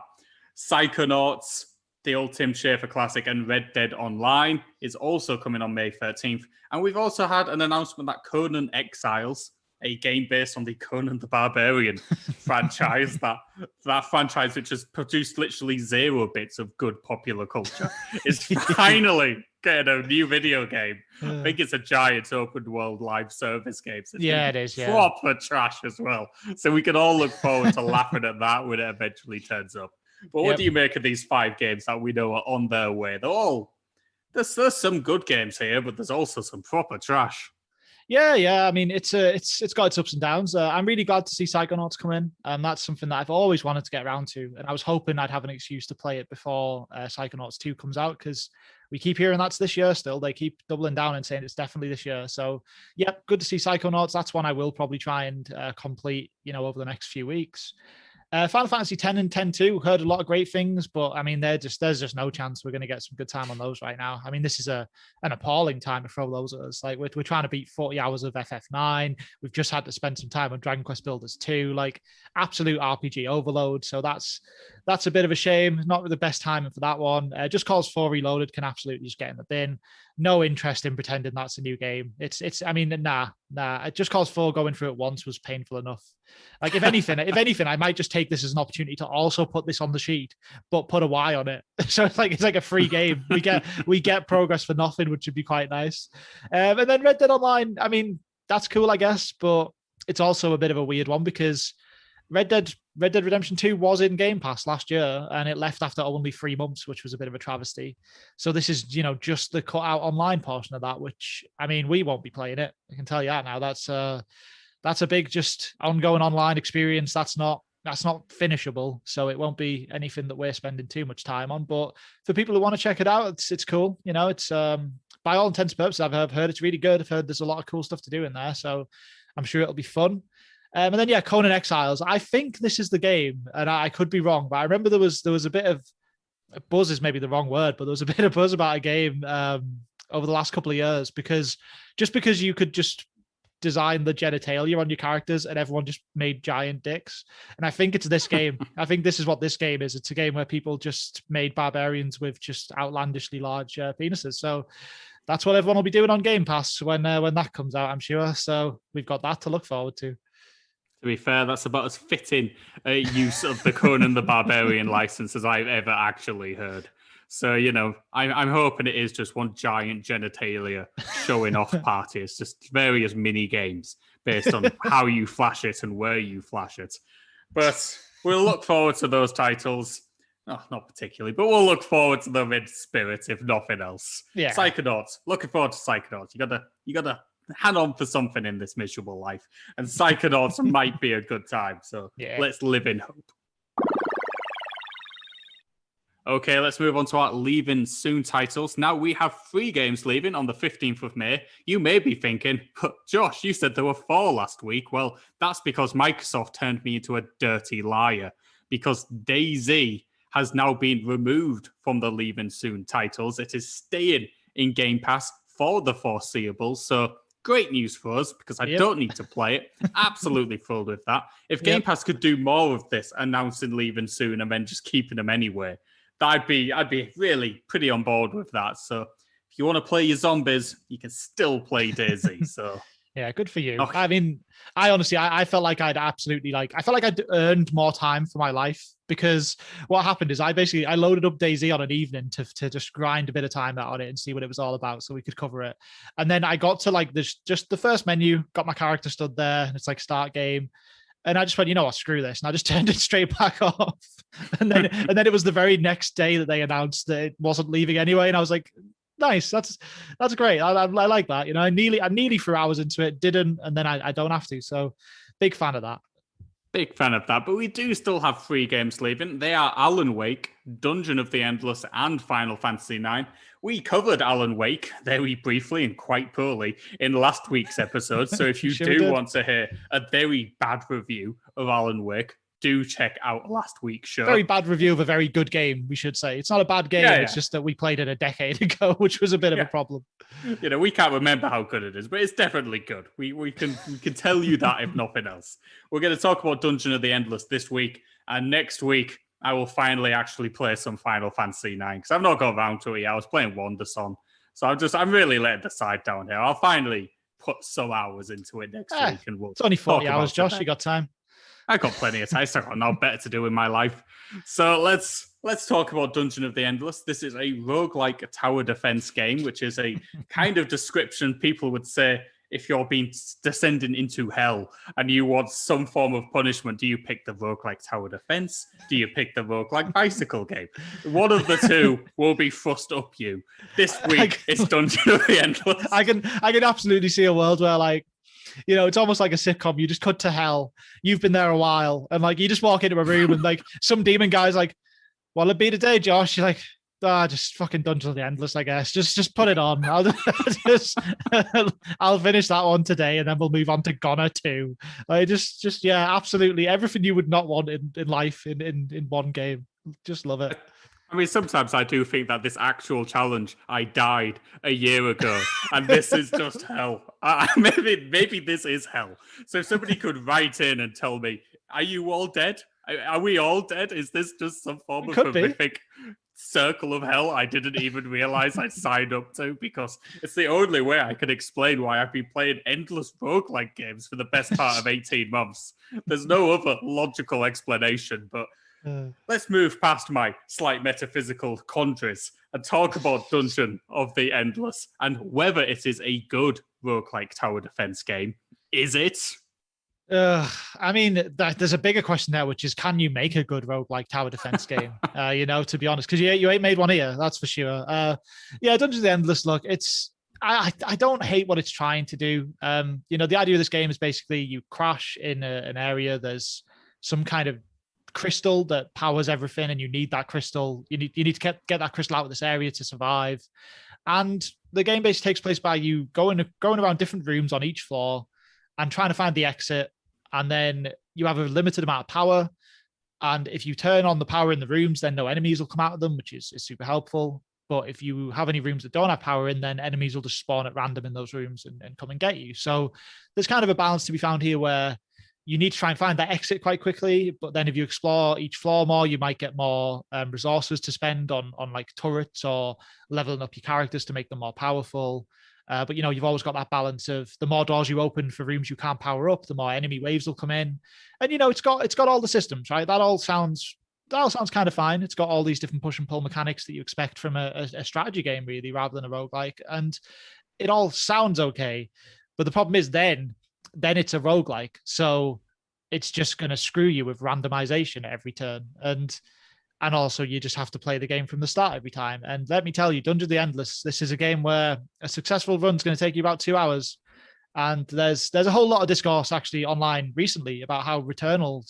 Psychonauts, the old Tim Schafer classic, and Red Dead Online is also coming on May 13th. And we've also had an announcement that Conan Exiles, a game based on the Conan the Barbarian franchise, that franchise which has produced literally 0 bits of good popular culture, is finally getting a new video game. I think it's a giant open world live service game. So it is. Yeah, proper trash as well. So we can all look forward to laughing at that when it eventually turns up. But what do you make of these 5 games that we know are on their way? There's some good games here, but there's also some proper trash. Yeah. I mean, it's got its ups and downs. I'm really glad to see Psychonauts come in. That's something that I've always wanted to get around to, and I was hoping I'd have an excuse to play it before Psychonauts 2 comes out, because we keep hearing that's this year still. They keep doubling down and saying it's definitely this year. So, yeah, good to see Psychonauts. That's one I will probably try and complete, over the next few weeks. Final Fantasy 10 and 10-2, heard a lot of great things, but I mean, there's just no chance we're going to get some good time on those right now. I mean, this is an appalling time to throw those at us. Like we're trying to beat 40 hours of FF9. We've just had to spend some time on Dragon Quest Builders 2, like absolute RPG overload. So that's a bit of a shame. Not the best timing for that one. Just Cause 4 Reloaded can absolutely just get in the bin. No interest in pretending that's a new game. I mean, nah. Just Cause 4 going through it once was painful enough. Like if anything, I might just take this as an opportunity to also put this on the sheet, but put a Y on it. So it's like a free game. We get progress for nothing, which would be quite nice. And then Red Dead Online, I mean, that's cool, I guess, but it's also a bit of a weird one because Red Dead Redemption 2 was in Game Pass last year and it left after only 3 months, which was a bit of a travesty. So this is, just the cut out online portion of that, which, I mean, we won't be playing it. I can tell you that now. That's a big just ongoing online experience. That's not finishable. So it won't be anything that we're spending too much time on. But for people who want to check it out, it's cool. It's by all intents and purposes, I've heard it's really good. I've heard there's a lot of cool stuff to do in there. So I'm sure it'll be fun. And then, Conan Exiles. I think this is the game, and I could be wrong, but I remember there was a bit of buzz is maybe the wrong word, but there was a bit of buzz about a game over the last couple of years because you could just design the genitalia on your characters and everyone just made giant dicks. And I think it's this game. I think this is what this game is. It's a game where people just made barbarians with just outlandishly large penises. So that's what everyone will be doing on Game Pass when that comes out, I'm sure. So we've got that to look forward to. To be fair, that's about as fitting a use of the Conan the Barbarian license as I've ever actually heard. So, I'm hoping it is just one giant genitalia showing off party. It's just various mini games based on how you flash it and where you flash it. But we'll look forward to those titles. Oh, not particularly, but we'll look forward to them in spirit, if nothing else. Yeah. Psychonauts. Looking You gotta hang on for something in this miserable life. And Psychonauts might be a good time. So Let's live in hope. Okay, let's move on to our leaving soon titles. Now we have 3 games leaving on the 15th of May. You may be thinking, but Josh, you said there were 4 last week. Well, that's because Microsoft turned me into a dirty liar because DayZ has now been removed from the leaving soon titles. It is staying in Game Pass for the foreseeable. So great news for us because I don't need to play it. Absolutely thrilled with that. If Game Pass could do more of this, announcing leaving soon and then just keeping them anyway, I'd be really pretty on board with that. So if you want to play your zombies, you can still play DayZ. So yeah, good for you. Okay. I mean, I honestly, I felt like I'd earned more time for my life because what happened is I loaded up DayZ on an evening to just grind a bit of time out on it and see what it was all about so we could cover it. And then I got to just the first menu, got my character stood there and it's like start game. And I just went, what, screw this. And I just turned it straight back off. And then it was the very next day that they announced that it wasn't leaving anyway. And I was like, nice. That's great. I like that. I nearly threw hours into it, didn't. And then I don't have to. So big fan of that. Big fan of that. But we do still have 3 games leaving. They are Alan Wake, Dungeon of the Endless, and Final Fantasy IX. We covered Alan Wake very briefly and quite poorly in last week's episode. So if you want to hear a very bad review of Alan Wake, do check out last week's show. Very bad review of a very good game, we should say. It's not a bad game. It's just that we played it a decade ago, which was a bit of a problem. We can't remember how good it is, but it's definitely good. We can tell you that if nothing else. We're going to talk about Dungeon of the Endless this week, and next week I will finally actually play some Final Fantasy IX because I've not got around to it yet. I was playing Wonderson, so I'm really letting the side down here. I'll finally put some hours into it next week, and it's only 40 hours, Josh. You got time. I got plenty of time. I've got no better to do in my life. So let's talk about Dungeon of the Endless. This is a roguelike tower defense game, which is a kind of description people would say if you're being descending into hell and you want some form of punishment. Do you pick the roguelike tower defense? Do you pick the roguelike bicycle game? One of the two will be thrust up you. This week it's Dungeon of the Endless. I can absolutely see a world where it's almost like a sitcom. You just cut to hell. You've been there a while. And you just walk into a room and some demon guy's like, what'll it be today, Josh? You're like, Just fucking Dungeons of the Endless, I guess. Just put it on. I'll finish that one today, and then we'll move on to Goner 2. Yeah, absolutely everything you would not want in life in one game. Just love it. I mean, sometimes I do think that this actual challenge, I died a year ago, and this is just hell. Maybe this is hell. So if somebody could write in and tell me, are you all dead? Are we all dead? Is this just some form of horrific circle of hell I didn't even realize I signed up to? Because it's the only way I can explain why I've been playing endless roguelike games for the best part of 18 months. There's no other logical explanation, but let's move past my slight metaphysical quandaries and talk about Dungeon of the Endless and whether it is a good roguelike tower defense game. Is it? I mean, there's a bigger question there, which is, can you make a good roguelike tower defense game? To be honest, because you ain't made one here, that's for sure. Dungeons of the Endless, look, I don't hate what it's trying to do. The idea of this game is basically you crash in an area, there's some kind of crystal that powers everything, and you need that crystal. You need to get that crystal out of this area to survive. And the game basically takes place by you going around different rooms on each floor and trying to find the exit. And then you have a limited amount of power. And if you turn on the power in the rooms, then no enemies will come out of them, which is super helpful. But if you have any rooms that don't have power in, then enemies will just spawn at random in those rooms and come and get you. So there's kind of a balance to be found here where you need to try and find that exit quite quickly. But then if you explore each floor more, you might get more resources to spend on like turrets or leveling up your characters to make them more powerful. But you've always got that balance of the more doors you open for rooms you can't power up, the more enemy waves will come in. And it's got all the systems, right? That all sounds kind of fine. It's got all these different push and pull mechanics that you expect from a strategy game, really, rather than a roguelike. And it all sounds okay. But the problem is then it's a roguelike. So it's just going to screw you with randomization at every turn. And also you just have to play the game from the start every time. And let me tell you, Dungeon of the Endless, this is a game where a successful run is going to take you about 2 hours. And there's a whole lot of discourse actually online recently about how Returnal,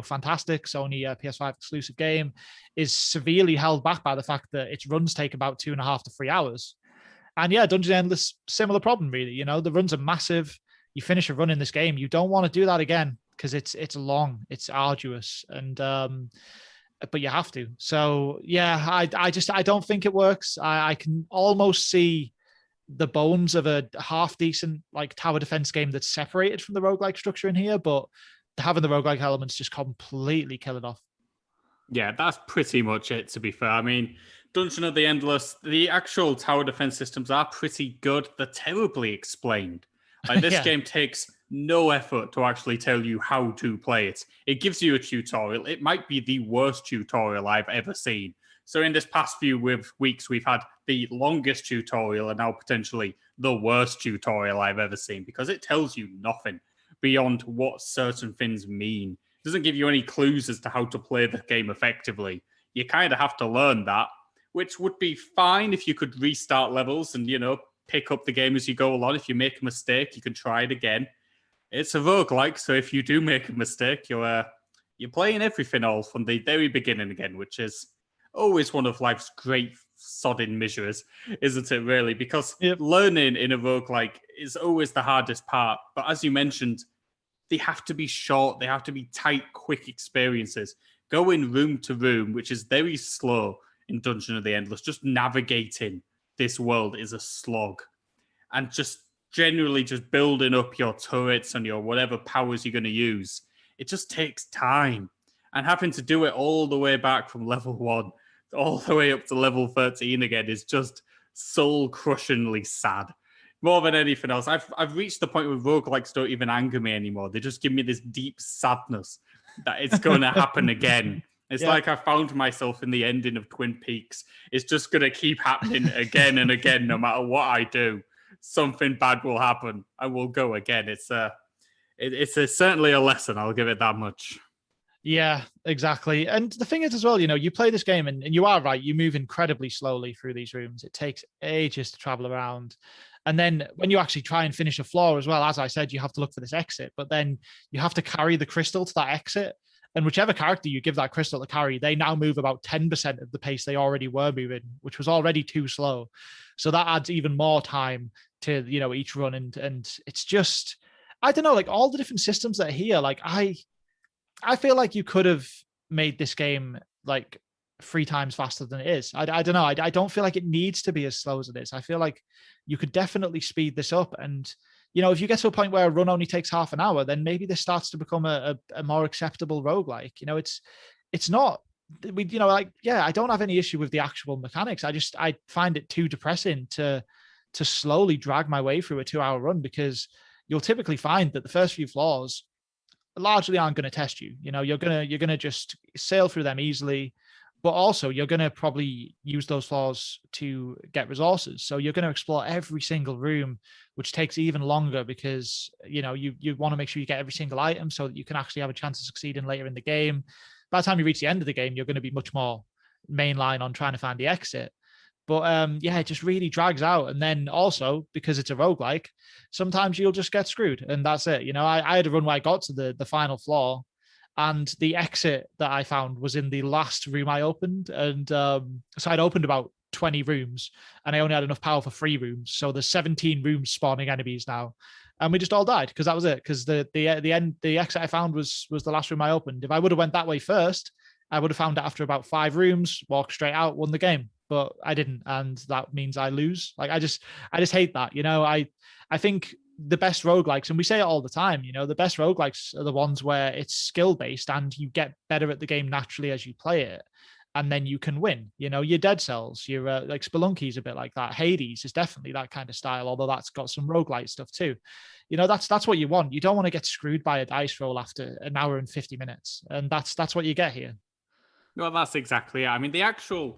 fantastic Sony PS5 exclusive game, is severely held back by the fact that its runs take about 2.5 to 3 hours. And yeah, Dungeon of the Endless, similar problem really. The runs are massive. You finish a run in this game, you don't want to do that again because it's long, it's arduous, and but you have to. So yeah, I don't think it works. I can almost see the bones of a half decent like tower defense game that's separated from the roguelike structure in here, but having the roguelike elements just completely kill it off. Yeah, that's pretty much it, to be fair. I mean, Dungeon of the Endless, the actual tower defense systems are pretty good. They're terribly explained. Like this game takes no effort to actually tell you how to play it. It gives you a tutorial. It might be the worst tutorial I've ever seen. So in this past few weeks, we've had the longest tutorial and now potentially the worst tutorial I've ever seen because it tells you nothing beyond what certain things mean. It doesn't give you any clues as to how to play the game effectively. You kind of have to learn that, which would be fine if you could restart levels and, pick up the game as you go along. If you make a mistake, you can try it again. It's a roguelike, so if you do make a mistake, you're playing everything all from the very beginning again, which is always one of life's great sodding measures, isn't it, really? Because learning in a roguelike is always the hardest part. But as you mentioned, they have to be short. They have to be tight, quick experiences. Going room to room, which is very slow in Dungeon of the Endless. Just navigating this world is a slog. And just generally just building up your turrets and your whatever powers you're going to use, it just takes time. And having to do it all the way back from level 1 all the way up to level 13 again is just soul-crushingly sad. More than anything else, I've reached the point where roguelikes don't even anger me anymore. They just give me this deep sadness that it's going to happen again. It's like I found myself in the ending of Twin Peaks. It's just going to keep happening again and again, no matter what I do. Something bad will happen and we'll go again. It's certainly a lesson. I'll give it that much. Yeah, exactly. And the thing is as well, you play this game and you are right. You move incredibly slowly through these rooms. It takes ages to travel around. And then when you actually try and finish a floor as well, as I said, you have to look for this exit, but then you have to carry the crystal to that exit. And whichever character you give that crystal to carry, they now move about 10% of the pace they already were moving, which was already too slow. So that adds even more time to, each run. And it's just, I don't know, like all the different systems that are here, like I feel like you could have made this game like 3 times faster than it is. I don't know. I don't feel like it needs to be as slow as it is. I feel like you could definitely speed this up. And, if you get to a point where a run only takes half an hour, then maybe this starts to become a more acceptable roguelike. It's not, I don't have any issue with the actual mechanics. I find it too depressing to slowly drag my way through a 2-hour run, because you'll typically find that the first few floors largely aren't going to test you. You're gonna just sail through them easily, but also you're going to probably use those floors to get resources. So you're going to explore every single room, which takes even longer because, you want to make sure you get every single item so that you can actually have a chance of succeeding later in the game. By the time you reach the end of the game, you're going to be much more mainline on trying to find the exit. But it just really drags out. And then also, because it's a roguelike, sometimes you'll just get screwed. And that's it. I had a run where I got to the final floor, and the exit that I found was in the last room I opened. And so I'd opened about 20 rooms, and I only had enough power for 3 rooms. So there's 17 rooms spawning enemies now. And we just all died because that was it. Because the exit I found was the last room I opened. If I would have went that way first, I would have found it after about 5 rooms, walked straight out, won the game. But I didn't, and that means I lose. Like I just hate that. I think the best roguelikes, and we say it all the time, the best roguelikes are the ones where it's skill based and you get better at the game naturally as you play it, and then you can win. Your Dead Cells, your like Spelunky's a bit like that. Hades is definitely that kind of style, although that's got some roguelite stuff too. That's what you want. You don't want to get screwed by a dice roll after an hour and 50 minutes, and that's what you get here. Well, that's exactly it. I mean, the actual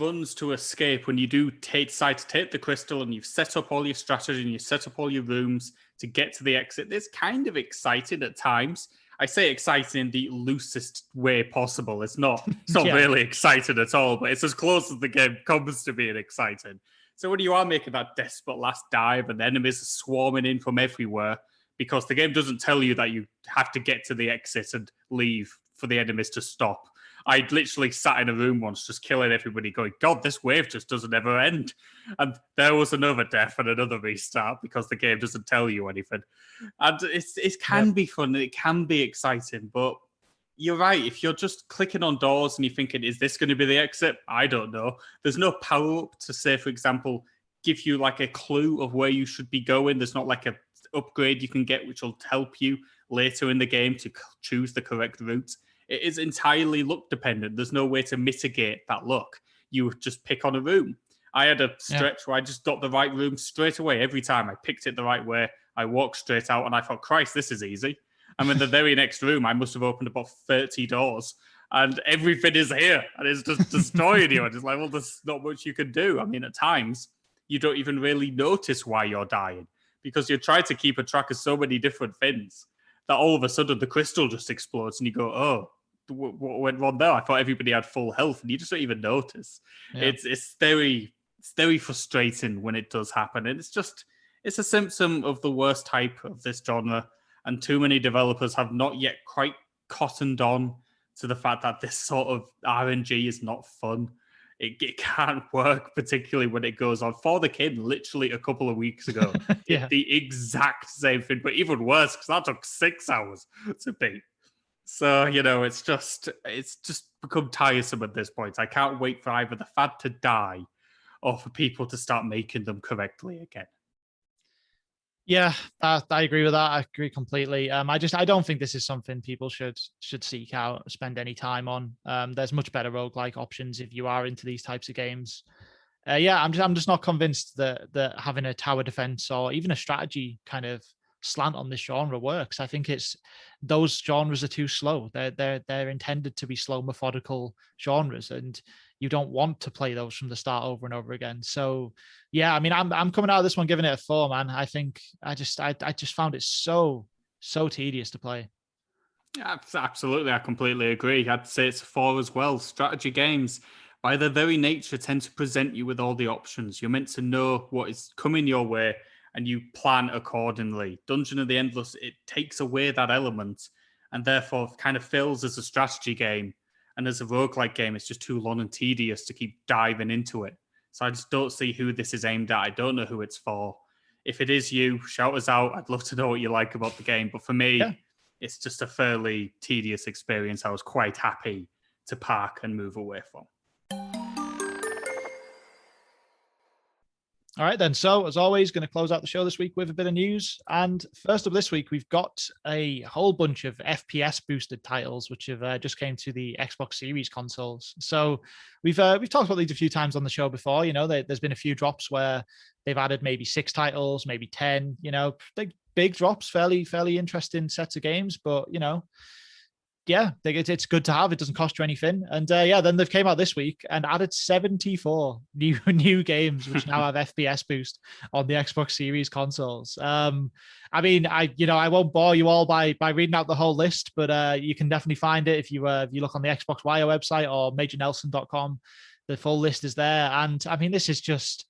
runs to escape, when you do decide to take the crystal and you've set up all your strategy and you set up all your rooms to get to the exit, it's kind of exciting at times. I say exciting in the loosest way possible. It's not really exciting at all, but it's as close as the game comes to being exciting. So when you are making that desperate last dive and the enemies are swarming in from everywhere, because the game doesn't tell you that you have to get to the exit and leave for the enemies to stop. I literally sat in a room once just killing everybody going, God, this wave just doesn't ever end. And there was another death and another restart because the game doesn't tell you anything. And it can be fun. It can be exciting. But you're right. If you're just clicking on doors and you're thinking, is this going to be the exit? I don't know. There's no power up to say, for example, give you like a clue of where you should be going. There's not like a upgrade you can get which will help you later in the game to choose the correct route. It is entirely luck dependent. There's no way to mitigate that luck. You just pick on a room. I had a stretch where I just got the right room straight away. Every time I picked it the right way, I walked straight out and I thought, Christ, this is easy. And in the very next room, I must have opened about 30 doors and everything is here and it's just destroying you. And it's like, well, there's not much you can do. I mean, at times, you don't even really notice why you're dying because you're trying to keep a track of so many different things that all of a sudden the crystal just explodes and you go, oh, what went wrong there? I thought everybody had full health and you just don't even notice. Yeah. It's very frustrating when it does happen. And it's a symptom of the worst type of this genre. And too many developers have not yet quite cottoned on to the fact that this sort of RNG is not fun. It can't work, particularly when it goes on. For the Kid, literally a couple of weeks ago, the exact same thing, but even worse, because that took 6 hours to beat. So, it's just become tiresome at this point. I can't wait for either the fad to die or for people to start making them correctly again. Yeah, I agree with that. I agree completely. I don't think this is something people should seek out, spend any time on. There's much better roguelike options if you are into these types of games. I'm just not convinced that having a tower defense or even a strategy kind of slant on this genre works. I think those genres are too slow. They're intended to be slow, methodical genres, and you don't want to play those from the start over and over again. So yeah, I mean, I'm coming out of this one giving it a 4, man. I think I just found it so tedious to play. Yeah, absolutely. I completely agree. I'd say it's a 4 as well. Strategy games, by their very nature, tend to present you with all the options. You're meant to know what is coming your way and you plan accordingly. Dungeon of the Endless, it takes away that element and therefore kind of feels as a strategy game. And as a roguelike game, it's just too long and tedious to keep diving into it. So I just don't see who this is aimed at. I don't know who it's for. If it is you, shout us out. I'd love to know what you like about the game. But for me, it's just a fairly tedious experience I was quite happy to park and move away from. All right, then. So, as always, going to close out the show this week with a bit of news. And first up this week, we've got a whole bunch of FPS boosted titles, which have just came to the Xbox Series consoles. So, we've talked about these a few times on the show before. There's been a few drops where they've added maybe 6 titles, maybe 10. Big drops, fairly interesting sets of games. But yeah, it's good to have. It doesn't cost you anything. And then they've came out this week and added 74 new games, which now have FPS boost on the Xbox Series consoles. I won't bore you all by reading out the whole list, but you can definitely find it if you look on the Xbox Wire website or MajorNelson.com. The full list is there. And I mean, this is just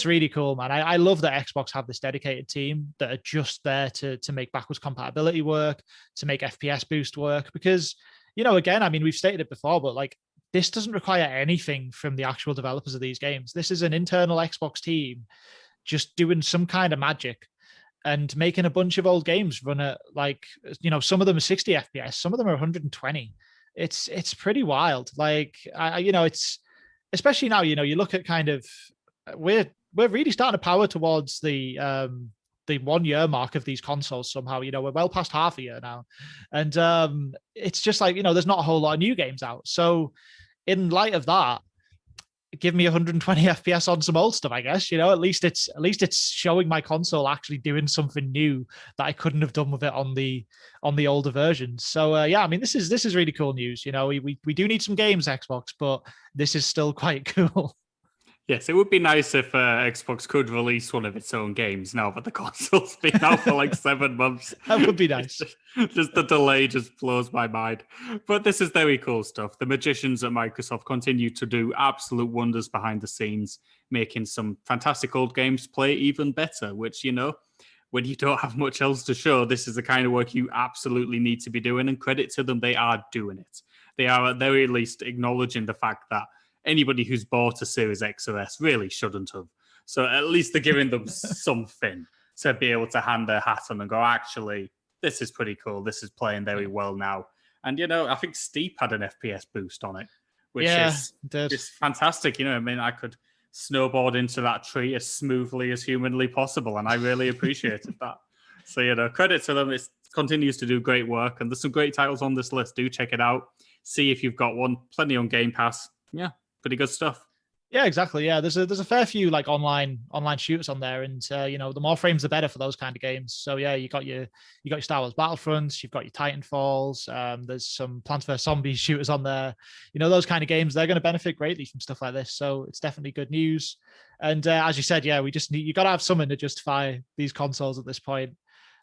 really cool, man. I love that Xbox have this dedicated team that are just there to make backwards compatibility work, to make FPS boost work. Because, again, I mean, we've stated it before, but like, this doesn't require anything from the actual developers of these games. This is an internal Xbox team just doing some kind of magic and making a bunch of old games run at some of them are 60 FPS, some of them are 120. It's pretty wild. Like, it's, especially now, you look at kind of, we're really starting to power towards the 1 year mark of these consoles somehow. We're well past half a year now. And it's just like, there's not a whole lot of new games out. So in light of that, give me 120 FPS on some old stuff, I guess. At least it's showing my console actually doing something new that I couldn't have done with it on the older versions. So I mean, this is really cool news. We do need some games, Xbox, but this is still quite cool. Yes, it would be nice if Xbox could release one of its own games now, but the console's been out for like 7 months. That would be nice. Just the delay just blows my mind. But this is very cool stuff. The magicians at Microsoft continue to do absolute wonders behind the scenes, making some fantastic old games play even better, which, when you don't have much else to show, this is the kind of work you absolutely need to be doing. And credit to them, they are doing it. They are at the very least acknowledging the fact that anybody who's bought a Series X or S really shouldn't have. So at least they're giving them something to be able to hand their hat on and go, actually, this is pretty cool. This is playing very well now. And, I think Steep had an FPS boost on it, which is just fantastic. I could snowboard into that tree as smoothly as humanly possible. And I really appreciated that. So, credit to them. It continues to do great work. And there's some great titles on this list. Do check it out. See if you've got one. Plenty on Game Pass. Yeah. Pretty good stuff. Yeah, exactly. Yeah, there's a fair few like online shooters on there, and the more frames the better for those kind of games. So yeah, you got your Star Wars Battlefronts, you've got your Titanfalls. There's some Plants vs Zombies shooters on there. Those kind of games, they're going to benefit greatly from stuff like this. So it's definitely good news. And as you said, yeah, you got to have something to justify these consoles at this point.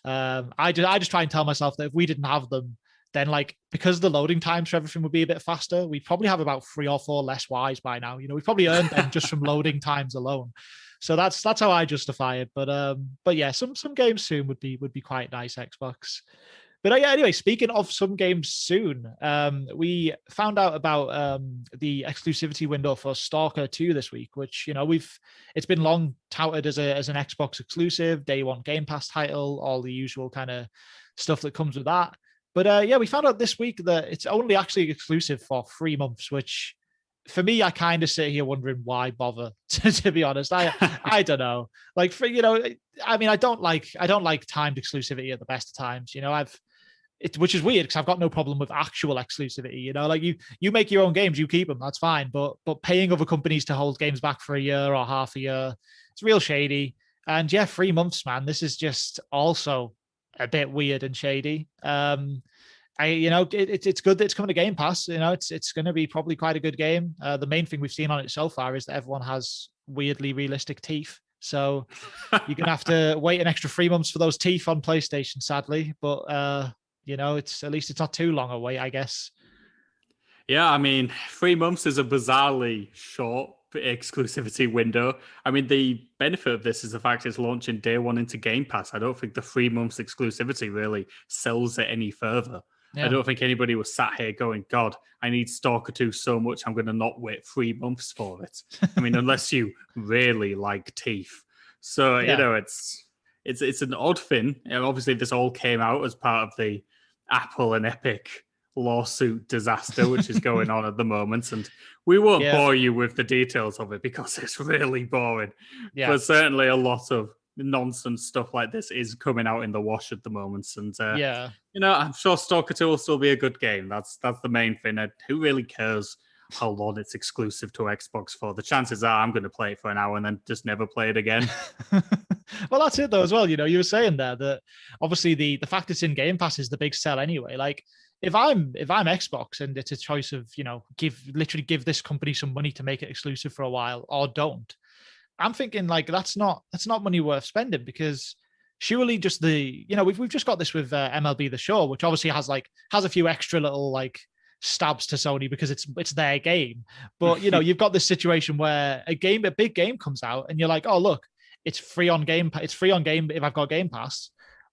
I just try and tell myself that if we didn't have them, then because the loading times for everything would be a bit faster, we'd probably have about 3 or 4 less Ys by now. We've probably earned them just from loading times alone. So that's how I justify it. But yeah, some games soon would be quite nice, Xbox. But yeah, anyway, speaking of some games soon, we found out about the exclusivity window for Stalker 2 this week, which it's been long touted as an Xbox exclusive, day one Game Pass title, all the usual kind of stuff that comes with that. But we found out this week that it's only actually exclusive for 3 months, which for me, I kind of sit here wondering why bother, to be honest. I don't know. I don't like timed exclusivity at the best of times. Which is weird because I've got no problem with actual exclusivity. You make your own games, you keep them, that's fine. But paying other companies to hold games back for a year or half a year, it's real shady. And yeah, 3 months, man. This is just also a bit weird and shady. It's good that it's coming to Game Pass. It's going to be probably quite a good game. The main thing we've seen on it so far is that everyone has weirdly realistic teeth. So you're going to have to wait an extra 3 months for those teeth on PlayStation, sadly. But it's at least it's not too long a wait, I guess. Yeah, I mean, 3 months is a bizarrely short exclusivity window. I mean, the benefit of this is the fact it's launching day one into Game Pass. I don't think the 3 months exclusivity really sells it any further. I don't think anybody was sat here going, God, I need Stalker 2 so much, I'm going to not wait 3 months for it. I mean, unless you really like teeth. So, it's an odd thing. And obviously, this all came out as part of the Apple and Epic lawsuit disaster, which is going on at the moment. And we won't bore you with the details of it because it's really boring. Yeah. But certainly a lot of nonsense stuff like this is coming out in the wash at the moment. And, I'm sure Stalker 2 will still be a good game. That's the main thing. And who really cares how long it's exclusive to Xbox for? The chances are I'm going to play it for an hour and then just never play it again. Well, that's it though as well. You were saying there that obviously the fact it's in Game Pass is the big sell anyway. Like if I'm Xbox and it's a choice of, give this company some money to make it exclusive for a while or don't, I'm thinking like that's not money worth spending, because surely just we've just got this with MLB The Show, which obviously has a few extra little like stabs to Sony because it's their game. But you've got this situation where a big game comes out and you're like, oh look, it's free on Game if I've got Game Pass,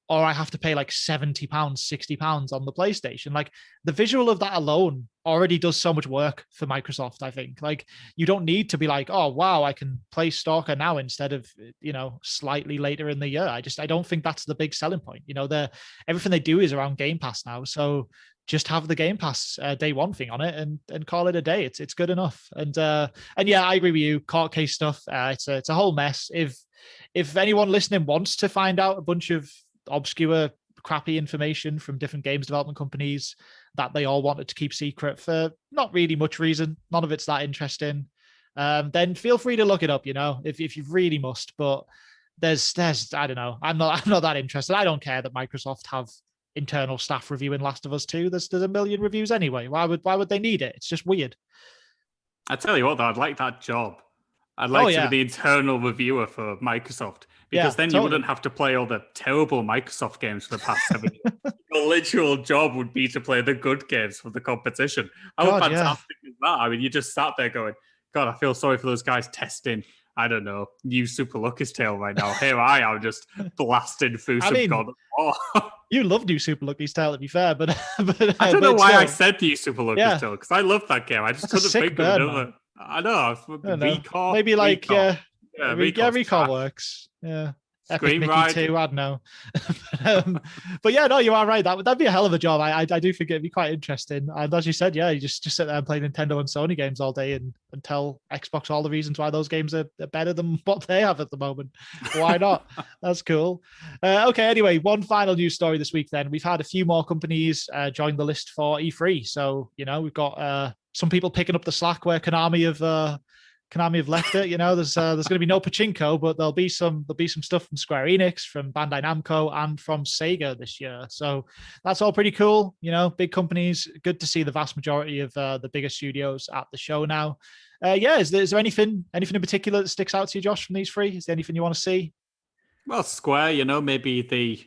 or I have to pay like £70, £60 on the PlayStation. Like the visual of that alone already does so much work for Microsoft, I think. Like you don't need to be like, oh wow, I can play Stalker now instead of, slightly later in the year. I don't think that's the big selling point. Everything they do is around Game Pass now. So just have the Game Pass day one thing on it and call it a day. It's good enough. And yeah, I agree with you. Court case stuff. It's a whole mess. If anyone listening wants to find out a bunch of obscure, crappy information from different games development companies that they all wanted to keep secret for not really much reason, none of it's that interesting, then feel free to look it up, if you really must. But there's I don't know. I'm not that interested. I don't care that Microsoft have internal staff reviewing Last of Us 2. There's a million reviews anyway. Why would they need it? It's just weird. I tell you what, though, I'd like that job. I'd like to be the internal reviewer for Microsoft, because then you wouldn't have to play all the terrible Microsoft games for the past 7 years. Your literal job would be to play the good games for the competition. How fantastic is that? I mean, you just sat there going, God, I feel sorry for those guys testing, I don't know, new Super Lucky's Tale right now. Here I am just blasting through God of War. You love New Super Lucky's Tale, to be fair, but I don't know why I said New Super Lucky's Tale, because I love that game. I just couldn't think of another. I know. Recall. Maybe like Recall works. Yeah. Epic Mickey 2, I don't know. But yeah, no, you are right. That'd be a hell of a job. I do think it'd be quite interesting. And as you said, you just sit there and play Nintendo and Sony games all day and tell Xbox all the reasons why those games are better than what they have at the moment. Why not? That's cool. Okay, anyway, one final news story this week then. We've had a few more companies join the list for E3. So, we've got some people picking up the slack where Konami have left it. There's going to be no pachinko, but there'll be some stuff from Square Enix, from Bandai Namco, and from Sega this year. So that's all pretty cool. Big companies. Good to see the vast majority of the bigger studios at the show now. Is there anything in particular that sticks out to you, Josh, from these three? Is there anything you want to see? Well, Square, maybe the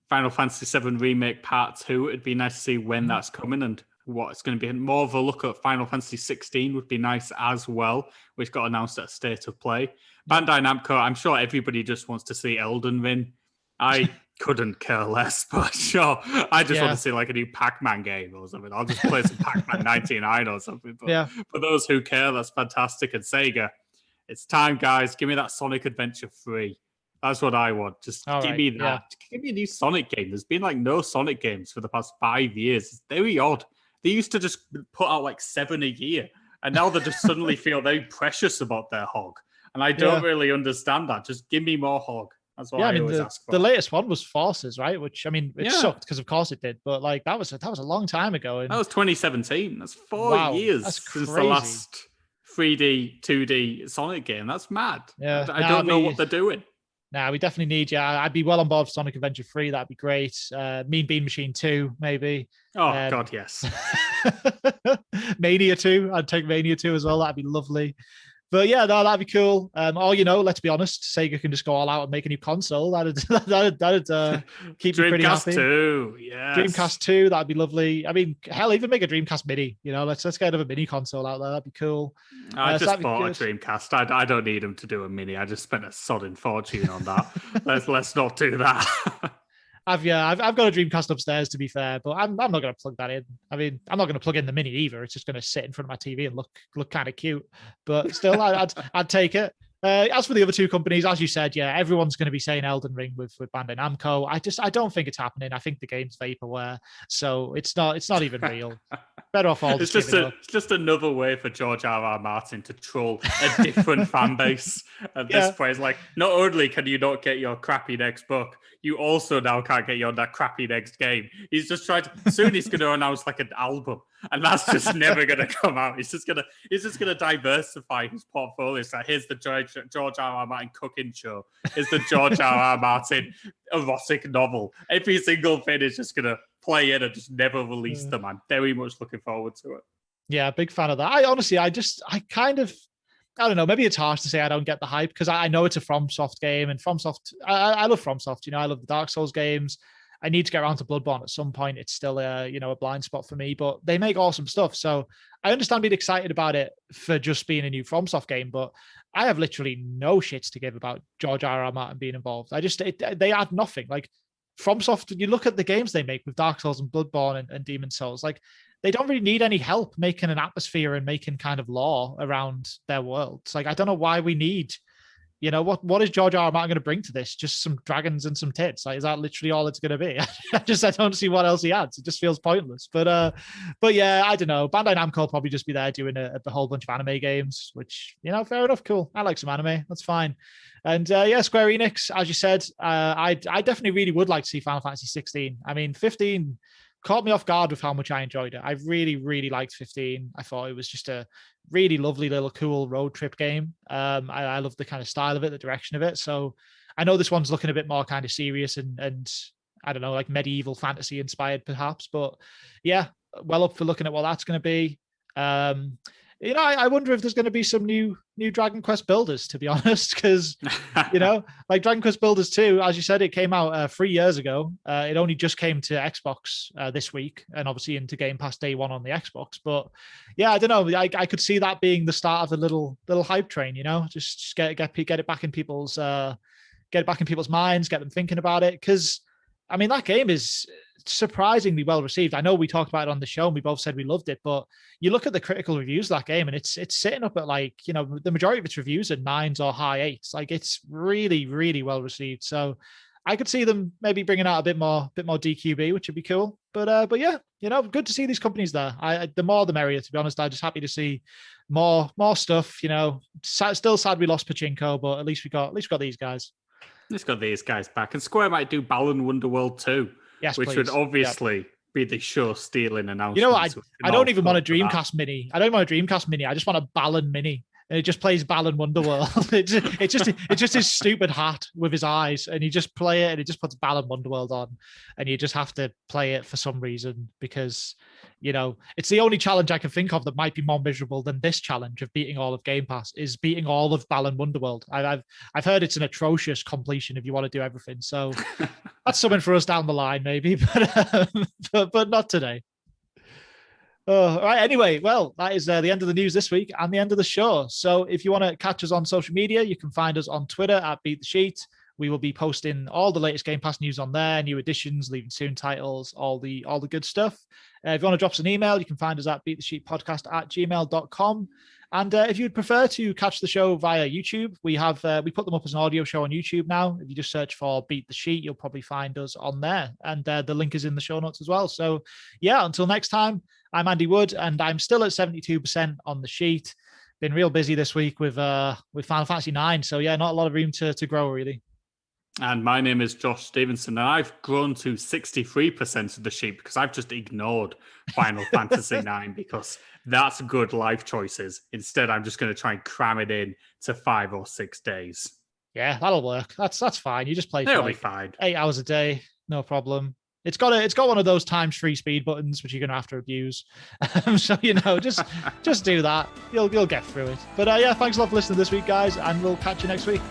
Final Fantasy VII Remake Part 2. It'd be nice to see when that's coming and what it's going to be. More of a look at Final Fantasy 16 would be nice as well, which got announced at State of Play. Bandai Namco, I'm sure everybody just wants to see Elden Ring. I couldn't care less, but sure, I just want to see like a new Pac-Man game or something. I'll just play some Pac-Man 99 or something. But for those who care, that's fantastic. And Sega, it's time, guys. Give me that Sonic Adventure 3. That's what I want. Just give me that. Yeah. Give me a new Sonic game. There's been like no Sonic games for the past 5 years. It's very odd. They used to just put out like 7 a year, and now they just suddenly feel very precious about their hog. And I don't really understand that. Just give me more hog. That's what I always ask for. The latest one was Forces, right? Which, I mean, it sucked because of course it did, but like that was a long time ago. And... That was 2017. That's 4 years since the last 3D, 2D Sonic game. That's mad. Yeah. I don't know what they're doing. We definitely need you. I'd be well on board for Sonic Adventure 3. That'd be great. Mean Bean Machine 2, maybe. Oh, God, yes. Mania 2. I'd take Mania 2 as well. That'd be lovely. But yeah, that'd be cool. Or, let's be honest, Sega can just go all out and make a new console. That'd keep me pretty happy. Dreamcast 2, yes. Dreamcast 2, that'd be lovely. I mean, hell, even make a Dreamcast Mini. Let's get another mini console out there. That'd be cool. I just bought a Dreamcast. I don't need them to do a mini. I just spent a sodding fortune on that. Let's not do that. I've got a Dreamcast upstairs, to be fair, but I'm not going to plug that in. I mean, I'm not going to plug in the Mini either. It's just going to sit in front of my TV and look kind of cute. But still, I'd take it. As for the other two companies, as you said, yeah, everyone's going to be saying Elden Ring with Bandai Namco. I don't think it's happening. I think the game's vaporware, so it's not even real. Better off all it's just another way for George R.R. Martin to troll a different fan base at this point. It's like, not only can you not get your crappy next book, you also now can't get that crappy next game. He's just trying to. Soon he's going to announce like an album, and that's just never going to come out. He's just gonna diversify his portfolio. So here's the George R.R. Martin cooking show. Here's the George R.R. Martin erotic novel. Every single thing is just gonna play in and just never release them. I'm very much looking forward to it. Yeah, big fan of that. I don't know, maybe it's harsh to say I don't get the hype because I know it's a FromSoft game, and FromSoft, I love FromSoft, I love the Dark Souls games. I need to get around to Bloodborne at some point. It's still a blind spot for me, but they make awesome stuff. So I understand being excited about it for just being a new FromSoft game, but I have literally no shits to give about George R.R. Martin being involved. They add nothing. Like FromSoft, you look at the games they make with Dark Souls and Bloodborne and Demon Souls, like they don't really need any help making an atmosphere and making kind of lore around their worlds. Like, I don't know why we need, what is George R. R. Martin going to bring to this? Just some dragons and some tits. Like, is that literally all it's going to be? I don't see what else he adds. It just feels pointless. But yeah, I don't know. Bandai Namco will probably just be there doing a whole bunch of anime games, which, fair enough. Cool. I like some anime. That's fine. And yeah, Square Enix, as you said, I definitely really would like to see Final Fantasy 16. I mean, 15 caught me off guard with how much I enjoyed it. I really, really liked 15. I thought it was just a really lovely little cool road trip game. I love the kind of style of it, the direction of it. So I know this one's looking a bit more kind of serious and I don't know, like medieval fantasy inspired perhaps, but yeah, well up for looking at what that's going to be. I wonder if there's going to be some new Dragon Quest builders, to be honest, because, like Dragon Quest Builders 2, as you said, it came out 3 years ago. It only just came to Xbox this week and obviously into Game Pass day one on the Xbox. But yeah, I don't know. I could see that being the start of a little hype train, just get it back in people's minds, get them thinking about it. Because, I mean, that game is surprisingly well received. I know we talked about it on the show and we both said we loved it, but you look at the critical reviews of that game and it's sitting up at the majority of its reviews are 9s or high 8s. Like, it's really, really well received. So I could see them maybe bringing out a bit more DQB, which would be cool. But yeah, good to see these companies there. The more the merrier, to be honest. I'm just happy to see more stuff. Still sad we lost Pachinko, but at least we got these guys. Let's got these guys back, and Square might do Balan Wonderworld 2. Yes, which please. Would obviously be the show stealing announcement. You know what? I don't even want a Dreamcast Mini. I don't want a Dreamcast Mini. I just want a Balan Mini. And it just plays Balan Wonderworld. it's just his stupid hat with his eyes, and you just play it, and it just puts Balan Wonderworld on, and you just have to play it for some reason because it's the only challenge I can think of that might be more miserable than this challenge of beating all of Game Pass is beating all of Balan Wonderworld. I've heard it's an atrocious completion if you want to do everything. So that's something for us down the line, maybe, but not today. All right. Anyway, well, that is the end of the news this week and the end of the show. So if you want to catch us on social media, you can find us on Twitter at Beat the Sheet. We will be posting all the latest Game Pass news on there, new additions, leaving soon titles, all the good stuff. If you want to drop us an email, you can find us at beatthesheetpodcast@gmail.com. And if you'd prefer to catch the show via YouTube, we put them up as an audio show on YouTube now. If you just search for Beat the Sheet, you'll probably find us on there. And the link is in the show notes as well. So yeah, until next time, I'm Andy Wood, and I'm still at 72% on the sheet. Been real busy this week with Final Fantasy 9. So yeah, not a lot of room to grow really. And my name is Josh Stevenson, and I've grown to 63% of the sheet because I've just ignored Final Fantasy 9 because that's good life choices. Instead, I'm just going to try and cram it in to 5 or 6 days. Yeah, that'll work. That's fine. You just play for be fine. 8 hours a day, no problem. It's got one of those ×3 speed buttons which you're gonna have to abuse. So just do that. You'll get through it. But yeah, thanks a lot for listening this week, guys, and we'll catch you next week.